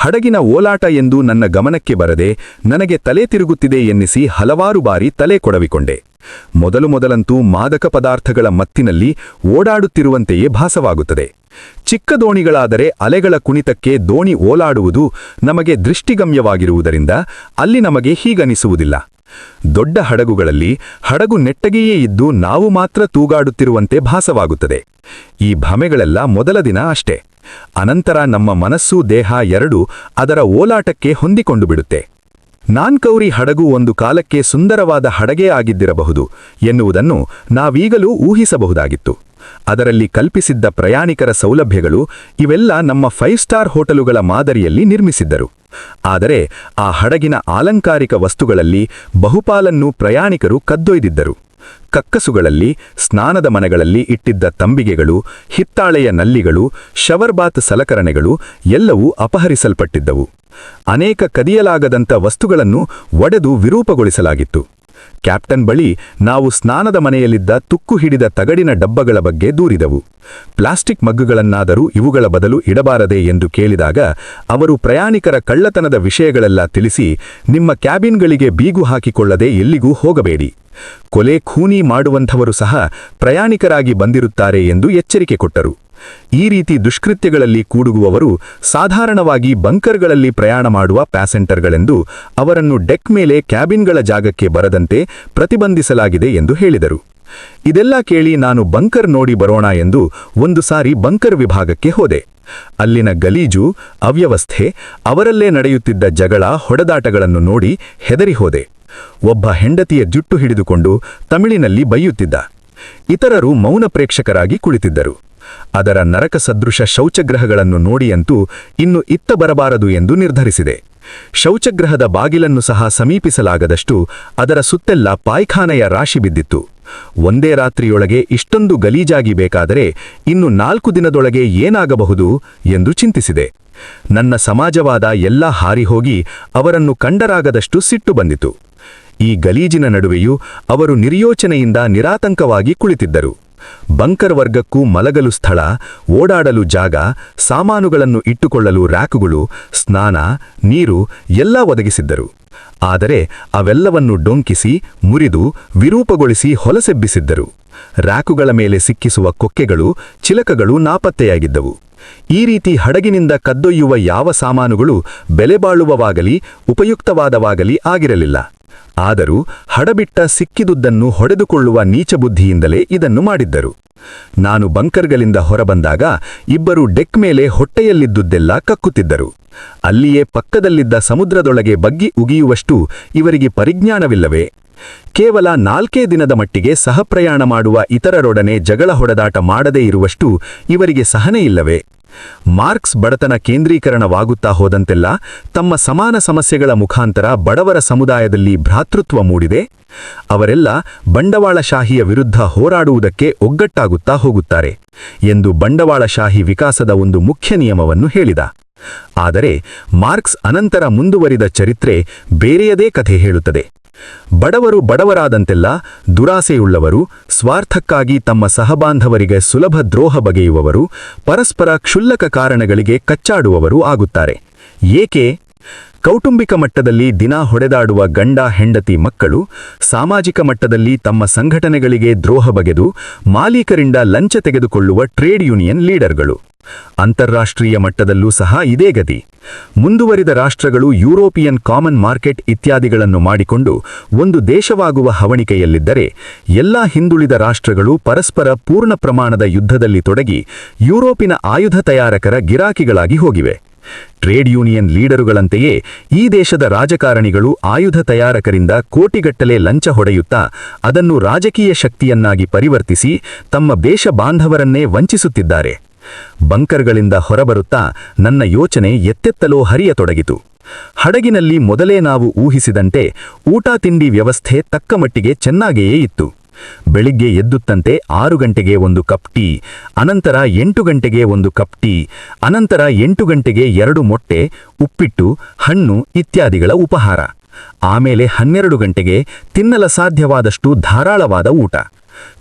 ಹಡಗಿನ ಓಲಾಟ ಎಂದು ನನ್ನ ಗಮನಕ್ಕೆ ಬರದೆ ನನಗೆ ತಲೆ ತಿರುಗುತ್ತಿದೆ ಎನ್ನಿಸಿ ಹಲವಾರು ಬಾರಿ ತಲೆ ಕೊಡವಿಕೊಂಡೆ. ಮೊದಲಂತೂ ಮಾದಕ ಪದಾರ್ಥಗಳ ಮತ್ತಿನಲ್ಲಿ ಓಡಾಡುತ್ತಿರುವಂತೆಯೇ ಭಾಸವಾಗುತ್ತದೆ. ಚಿಕ್ಕ ದೋಣಿಗಳಾದರೆ ಅಲೆಗಳ ಕುಣಿತಕ್ಕೆ ದೋಣಿ ಓಲಾಡುವುದು ನಮಗೆ ದೃಷ್ಟಿಗಮ್ಯವಾಗಿರುವುದರಿಂದ ಅಲ್ಲಿ ನಮಗೆ ಹೀಗನಿಸುವುದಿಲ್ಲ. ದೊಡ್ಡ ಹಡಗುಗಳಲ್ಲಿ ಹಡಗು ನೆಟ್ಟಗೆಯೇ ಇದ್ದು ನಾವು ಮಾತ್ರ ತೂಗಾಡುತ್ತಿರುವಂತೆ ಭಾಸವಾಗುತ್ತದೆ. ಈ ಭ್ರಮೆಗಳೆಲ್ಲ ಮೊದಲ ದಿನ ಅಷ್ಟೇ. ಅನಂತರ ನಮ್ಮ ಮನಸ್ಸೂ ದೇಹ ಎರಡೂ ಅದರ ಓಲಾಟಕ್ಕೆ ಹೊಂದಿಕೊಂಡು ಬಿಡುತ್ತೆ. ನಾನ್ಕೌರಿ ಹಡಗು ಒಂದು ಕಾಲಕ್ಕೆ ಸುಂದರವಾದ ಹಡಗೇ ಆಗಿದ್ದಿರಬಹುದು ಎನ್ನುವುದನ್ನು ನಾವೀಗಲೂ ಊಹಿಸಬಹುದಾಗಿತ್ತು. ಅದರಲ್ಲಿ ಕಲ್ಪಿಸಿದ್ದ ಪ್ರಯಾಣಿಕರ ಸೌಲಭ್ಯಗಳು ಇವೆಲ್ಲ ನಮ್ಮ 5 ಸ್ಟಾರ್ ಹೋಟೆಲುಗಳ ಮಾದರಿಯಲ್ಲಿ ನಿರ್ಮಿಸಿದ್ದರು. ಆದರೆ ಆ ಹಡಗಿನ ಆಲಂಕಾರಿಕ ವಸ್ತುಗಳಲ್ಲಿ ಬಹುಪಾಲನ್ನು ಪ್ರಯಾಣಿಕರು ಕದ್ದೊಯ್ದಿದ್ದರು. ಕಕ್ಕಸುಗಳಲ್ಲಿ, ಸ್ನಾನದ ಮನೆಗಳಲ್ಲಿ ಇಟ್ಟಿದ್ದ ತಂಬಿಗೆಗಳು, ಹಿತ್ತಾಳೆಯ ನಲ್ಲಿಗಳು, ಶವರ್ಬಾತ್ ಸಲಕರಣೆಗಳು ಎಲ್ಲವೂ ಅಪಹರಿಸಲ್ಪಟ್ಟಿದ್ದವು. ಅನೇಕ ಕದಿಯಲಾಗದಂಥ ವಸ್ತುಗಳನ್ನು ಒಡೆದು ವಿರೂಪಗೊಳಿಸಲಾಗಿತ್ತು. ಕ್ಯಾಪ್ಟನ್ ಬಳಿ ನಾವು ಸ್ನಾನದ ಮನೆಯಲ್ಲಿದ್ದ ತುಕ್ಕು ಹಿಡಿದ ತಗಡಿನ ಡಬ್ಬಗಳ ಬಗ್ಗೆ ದೂರಿದೆವು. ಪ್ಲಾಸ್ಟಿಕ್ ಮಗ್ಗುಗಳನ್ನಾದರೂ ಇವುಗಳ ಬದಲು ಇಡಬಾರದೆ ಎಂದು ಕೇಳಿದಾಗ ಅವರು ಪ್ರಯಾಣಿಕರ ಕಳ್ಳತನದ ವಿಷಯಗಳೆಲ್ಲ ತಿಳಿಸಿ, ನಿಮ್ಮ ಕ್ಯಾಬಿನ್ಗಳಿಗೆ ಬೀಗು ಹಾಕಿಕೊಳ್ಳದೆ ಎಲ್ಲಿಗೂ ಹೋಗಬೇಡಿ, ಕೊಲೆ ಖೂನಿ ಮಾಡುವಂಥವರು ಸಹ ಪ್ರಯಾಣಿಕರಾಗಿ ಬಂದಿರುತ್ತಾರೆ ಎಂದು ಎಚ್ಚರಿಕೆ ಕೊಟ್ಟರು. ಈ ರೀತಿ ದುಷ್ಕೃತ್ಯಗಳಲ್ಲಿ ಕೂಡುಗುವವರು ಸಾಧಾರಣವಾಗಿ ಬಂಕರ್ಗಳಲ್ಲಿ ಪ್ರಯಾಣ ಮಾಡುವ ಪ್ಯಾಸೆಂಜರ್ಗಳೆಂದು ಅವರನ್ನು ಡೆಕ್ ಮೇಲೆ ಕ್ಯಾಬಿನ್ಗಳ ಜಾಗಕ್ಕೆ ಬರದಂತೆ ಪ್ರತಿಬಂಧಿಸಲಾಗಿದೆ ಎಂದು ಹೇಳಿದರು. ಇದೆಲ್ಲ ಕೇಳಿ ನಾನು ಬಂಕರ್ ನೋಡಿ ಬರೋಣ ಎಂದು ಒಂದು ಸಾರಿ ಬಂಕರ್ ವಿಭಾಗಕ್ಕೆ ಹೋದೆ. ಅಲ್ಲಿನ ಗಲೀಜು, ಅವ್ಯವಸ್ಥೆ, ಅವರಲ್ಲೇ ನಡೆಯುತ್ತಿದ್ದ ಜಗಳ, ಹೊಡೆದಾಟಗಳನ್ನು ನೋಡಿ ಹೆದರಿ ಹೋದೆ. ಒಬ್ಬ ಹೆಂಡತಿಯ ಜುಟ್ಟು ಹಿಡಿದುಕೊಂಡು ತಮಿಳಿನಲ್ಲಿ ಬೈಯುತ್ತಿದ್ದ. ಇತರರು ಮೌನ ಪ್ರೇಕ್ಷಕರಾಗಿ ಕುಳಿತಿದ್ದರು. ಅದರ ನರಕ ಸದೃಶ ಶೌಚಗೃಹಗಳನ್ನು ನೋಡಿಯಂತೂ ಇನ್ನು ಇತ್ತ ಬರಬಾರದು ಎಂದು ನಿರ್ಧರಿಸಿದೆ. ಶೌಚಗೃಹದ ಬಾಗಿಲನ್ನು ಸಹ ಸಮೀಪಿಸಲಾಗದಷ್ಟು ಅದರ ಸುತ್ತೆಲ್ಲ ಪಾಯ್ಖಾನೆಯ ರಾಶಿ ಬಿದ್ದಿತ್ತು. ಒಂದೇ ರಾತ್ರಿಯೊಳಗೆ ಇಷ್ಟೊಂದು ಗಲೀಜಾಗಿ ಬೇಕಾದರೆ ಇನ್ನು 4 ದಿನದೊಳಗೆ ಏನಾಗಬಹುದು ಎಂದು ಚಿಂತಿಸಿದೆ. ನನ್ನ ಸಮಾಜವಾದ ಎಲ್ಲ ಹಾರಿಹೋಗಿ ಅವರನ್ನು ಕಂಡರಾಗದಷ್ಟು ಸಿಟ್ಟು ಬಂದಿತು. ಈ ಗಲೀಜಿನ ನಡುವೆಯೂ ಅವರು ನಿರ್ಯೋಚನೆಯಿಂದ ನಿರಾತಂಕವಾಗಿ ಕುಳಿತಿದ್ದರು. ಬಂಕರ್ ವರ್ಗಕ್ಕೂ ಮಲಗಲು ಸ್ಥಳ, ಓಡಾಡಲು ಜಾಗ, ಸಾಮಾನುಗಳನ್ನು ಇಟ್ಟುಕೊಳ್ಳಲು ರ್ಯಾಕುಗಳು, ಸ್ನಾನ, ನೀರು ಎಲ್ಲ ಒದಗಿಸಿದ್ದರು. ಆದರೆ ಅವೆಲ್ಲವನ್ನು ಡೊಂಕಿಸಿ, ಮುರಿದು, ವಿರೂಪಗೊಳಿಸಿ ಹೊಲಸೆಬ್ಬಿಸಿದ್ದರು. ರ್ಯಾಕುಗಳ ಮೇಲೆ ಸಿಕ್ಕಿಸುವ ಕೊಕ್ಕೆಗಳು, ಚಿಲಕಗಳು ನಾಪತ್ತೆಯಾಗಿದ್ದವು. ಈ ರೀತಿ ಹಡಗಿನಿಂದ ಕದ್ದೊಯ್ಯುವ ಯಾವ ಸಾಮಾನುಗಳು ಬೆಲೆಬಾಳುವವಾಗಲಿ ಉಪಯುಕ್ತವಾದವಾಗಲಿ ಆಗಿರಲಿಲ್ಲ. ಆದರೂ ಹಡಬಿಟ್ಟ ಸಿಕ್ಕಿದುದನ್ನು ಹೊಡೆದುಕೊಳ್ಳುವ ನೀಚಬುದ್ಧಿಯಿಂದಲೇ ಇದನ್ನು ಮಾಡಿದ್ದರು. ನಾನು ಬಂಕರ್ಗಳಿಂದ ಹೊರಬಂದಾಗ ಇಬ್ಬರು ಡೆಕ್ ಮೇಲೆ ಹೊಟ್ಟೆಯಲ್ಲಿದ್ದುದೆಲ್ಲ ಕಕ್ಕುತ್ತಿದ್ದರು. ಅಲ್ಲಿಯೇ ಪಕ್ಕದಲ್ಲಿದ್ದ ಸಮುದ್ರದೊಳಗೆ ಬಗ್ಗಿ ಉಗಿಯುವಷ್ಟು ಇವರಿಗೆ ಪರಿಜ್ಞಾನವಿಲ್ಲವೇ? ಕೇವಲ 4 ದಿನದ ಮಟ್ಟಿಗೆ ಸಹಪ್ರಯಾಣ ಮಾಡುವ ಇತರರೊಡನೆ ಜಗಳ ಹೊಡೆದಾಟ ಮಾಡದೇ ಇರುವಷ್ಟು ಇವರಿಗೆ ಸಹನೆಯಿಲ್ಲವೇ? ಮಾರ್ಕ್ಸ್ ಬಡತನ ಕೇಂದ್ರೀಕರಣವಾಗುತ್ತಾ ಹೋದಂತೆಲ್ಲ ತಮ್ಮ ಸಮಾನ ಸಮಸ್ಯೆಗಳ ಮುಖಾಂತರ ಬಡವರ ಸಮುದಾಯದಲ್ಲಿ ಭ್ರಾತೃತ್ವ ಮೂಡಿದೆ. ಅವರೆಲ್ಲ ಬಂಡವಾಳಶಾಹಿಯ ವಿರುದ್ಧ ಹೋರಾಡುವುದಕ್ಕೆ ಒಗ್ಗಟ್ಟಾಗುತ್ತಾ ಹೋಗುತ್ತಾರೆ ಎಂದು ಬಂಡವಾಳಶಾಹಿ ವಿಕಾಸದ ಒಂದು ಮುಖ್ಯ ನಿಯಮವನ್ನು ಹೇಳಿದ. ಆದರೆ ಮಾರ್ಕ್ಸ್ ಅನಂತರ ಮುಂದುವರಿದ ಚರಿತ್ರೆ ಬೇರೆಯದೇ ಕಥೆ ಹೇಳುತ್ತದೆ. ಬಡವರು ಬಡವರಾದಂತೆಲ್ಲ ದುರಾಸೆಯುಳ್ಳವರು, ಸ್ವಾರ್ಥಕ್ಕಾಗಿ ತಮ್ಮ ಸಹಬಾಂಧವರಿಗೆ ಸುಲಭ ದ್ರೋಹ ಬಗೆಯುವವರು, ಪರಸ್ಪರ ಕ್ಷುಲ್ಲಕ ಕಾರಣಗಳಿಗೆ ಕಚ್ಚಾಡುವವರು ಆಗುತ್ತಾರೆ. ಏಕೆ? ಕೌಟುಂಬಿಕ ಮಟ್ಟದಲ್ಲಿ ದಿನ ಹೊಡೆದಾಡುವ ಗಂಡ ಹೆಂಡತಿ ಮಕ್ಕಳು, ಸಾಮಾಜಿಕ ಮಟ್ಟದಲ್ಲಿ ತಮ್ಮ ಸಂಘಟನೆಗಳಿಗೆ ದ್ರೋಹ ಬಗೆದು ಮಾಲೀಕರಿಂದ ಲಂಚ ತೆಗೆದುಕೊಳ್ಳುವ ಟ್ರೇಡ್ ಯೂನಿಯನ್ ಲೀಡರ್ಗಳು. ಅಂತಾರಾಷ್ಟ್ರೀಯ ಮಟ್ಟದಲ್ಲೂ ಸಹ ಇದೇ ಗತಿ. ಮುಂದುವರಿದ ರಾಷ್ಟ್ರಗಳು ಯುರೋಪಿಯನ್ ಕಾಮನ್ ಮಾರ್ಕೆಟ್ ಇತ್ಯಾದಿಗಳನ್ನು ಮಾಡಿಕೊಂಡು ಒಂದು ದೇಶವಾಗುವ ಹವಣಿಕೆಯಲ್ಲಿದ್ದರೆ, ಎಲ್ಲ ಹಿಂದುಳಿದ ರಾಷ್ಟ್ರಗಳು ಪರಸ್ಪರ ಪೂರ್ಣ ಪ್ರಮಾಣದ ಯುದ್ಧದಲ್ಲಿ ತೊಡಗಿ ಯುರೋಪಿನ ಆಯುಧ ತಯಾರಕರ ಗಿರಾಕಿಗಳಾಗಿ ಹೋಗಿವೆ. ಟ್ರೇಡ್ ಯೂನಿಯನ್ ಲೀಡರುಗಳಂತೆಯೇ ಈ ದೇಶದ ರಾಜಕಾರಣಿಗಳು ಆಯುಧ ತಯಾರಕರಿಂದ ಕೋಟಿಗಟ್ಟಲೆ ಲಂಚ ಹೊಡೆಯುತ್ತಾ ಅದನ್ನು ರಾಜಕೀಯ ಶಕ್ತಿಯನ್ನಾಗಿ ಪರಿವರ್ತಿಸಿ ತಮ್ಮ ದೇಶ ಬಾಂಧವರನ್ನೇ ವಂಚಿಸುತ್ತಿದ್ದಾರೆ. ಬಂಕರ್ಗಳಿಂದ ಹೊರಬರುತ್ತಾ ನನ್ನ ಯೋಚನೆ ಎತ್ತೆತ್ತಲೋ ಹರಿಯತೊಡಗಿತು. ಹಡಗಿನಲ್ಲಿ ಮೊದಲೇ ನಾವು ಊಹಿಸಿದಂತೆ ಊಟ ತಿಂಡಿ ವ್ಯವಸ್ಥೆ ತಕ್ಕಮಟ್ಟಿಗೆ ಚೆನ್ನಾಗಿಯೇ ಇತ್ತು. ಬೆಳಿಗ್ಗೆ ಎದ್ದುತ್ತಂತೆ 6 ಗಂಟೆಗೆ ಒಂದು ಕಪ್ ಟೀ, ಅನಂತರ 8 ಗಂಟೆಗೆ ಒಂದು ಕಪ್ ಟೀ, ಅನಂತರ 8 ಗಂಟೆಗೆ 2 ಮೊಟ್ಟೆ, ಉಪ್ಪಿಟ್ಟು, ಹಣ್ಣು ಇತ್ಯಾದಿಗಳ ಉಪಹಾರ. ಆಮೇಲೆ 12 ಗಂಟೆಗೆ ತಿನ್ನಲ ಸಾಧ್ಯವಾದಷ್ಟು ಧಾರಾಳವಾದ ಊಟ.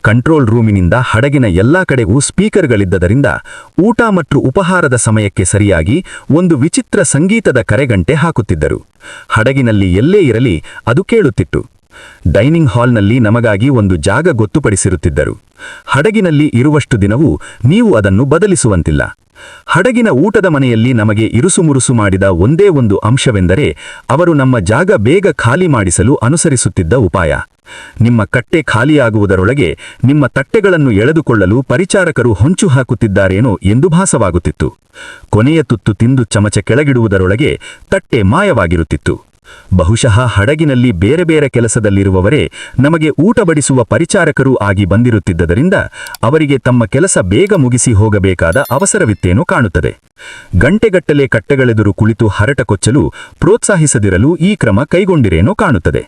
ಕಂಟ್ರೋಲ್ ರೂಮಿನಿಂದ ಹಡಗಿನ ಎಲ್ಲಾ ಕಡೆಗೂ ಸ್ಪೀಕರ್ಗಳಿದ್ದರಿಂದ ಊಟ ಮತ್ತು ಉಪಹಾರದ ಸಮಯಕ್ಕೆ ಸರಿಯಾಗಿ ಒಂದು ವಿಚಿತ್ರ ಸಂಗೀತದ ಕರೆಗಂಟೆ ಹಾಕುತ್ತಿದ್ದರು. ಹಡಗಿನಲ್ಲಿ ಎಲ್ಲೇ ಇರಲಿ ಅದು ಕೇಳುತ್ತಿತ್ತು. ಡೈನಿಂಗ್ ಹಾಲ್ನಲ್ಲಿ ನಮಗಾಗಿ ಒಂದು ಜಾಗ ಗೊತ್ತುಪಡಿಸಿರುತ್ತಿದ್ದರು. ಹಡಗಿನಲ್ಲಿ ಇರುವಷ್ಟು ದಿನವೂ ನೀವು ಅದನ್ನು ಬದಲಿಸುವಂತಿಲ್ಲ. ಹಡಗಿನ ಊಟದ ಮನೆಯಲ್ಲಿ ನಮಗೆ ಇರುಸುಮುರುಸು ಮಾಡಿದ ಒಂದೇ ಒಂದು ಅಂಶವೆಂದರೆ ಅವರು ನಮ್ಮ ಜಾಗ ಬೇಗ ಖಾಲಿ ಮಾಡಿಸಲು ಅನುಸರಿಸುತ್ತಿದ್ದ ಉಪಾಯ. ನಿಮ್ಮ ಕಟ್ಟೆ ಖಾಲಿಯಾಗುವುದರೊಳಗೆ ನಿಮ್ಮ ತಟ್ಟೆಗಳನ್ನು ಎಳೆದುಕೊಳ್ಳಲು ಪರಿಚಾರಕರು ಹೊಂಚು ಹಾಕುತ್ತಿದ್ದಾರೇನೋ ಎಂದು ಭಾಸವಾಗುತ್ತಿತ್ತು. ಕೊನೆಯ ತುತ್ತು ತಿಂದು ಚಮಚ ಕೆಳಗಿಡುವುದರೊಳಗೆ ತಟ್ಟೆ ಮಾಯವಾಗಿರುತ್ತಿತ್ತು. ಬಹುಶಃ ಹಡಗಿನಲ್ಲಿ ಬೇರೆ ಬೇರೆ ಕೆಲಸದಲ್ಲಿರುವವರೇ ನಮಗೆ ಊಟ ಬಡಿಸುವ ಪರಿಚಾರಕರೂ ಆಗಿ ಬಂದಿರುತ್ತಿದ್ದರಿಂದ ಅವರಿಗೆ ತಮ್ಮ ಕೆಲಸ ಬೇಗ ಮುಗಿಸಿ ಹೋಗಬೇಕಾದ ಅವಸರವಿತ್ತೇನೋ ಕಾಣುತ್ತದೆ. ಗಂಟೆಗಟ್ಟಲೆ ಕಟ್ಟೆಗಳೆದುರು ಕುಳಿತು ಹರಟ ಕೊಚ್ಚಲು ಪ್ರೋತ್ಸಾಹಿಸದಿರಲು ಈ ಕ್ರಮ ಕೈಗೊಂಡಿರೇನೋ ಕಾಣುತ್ತದೆ.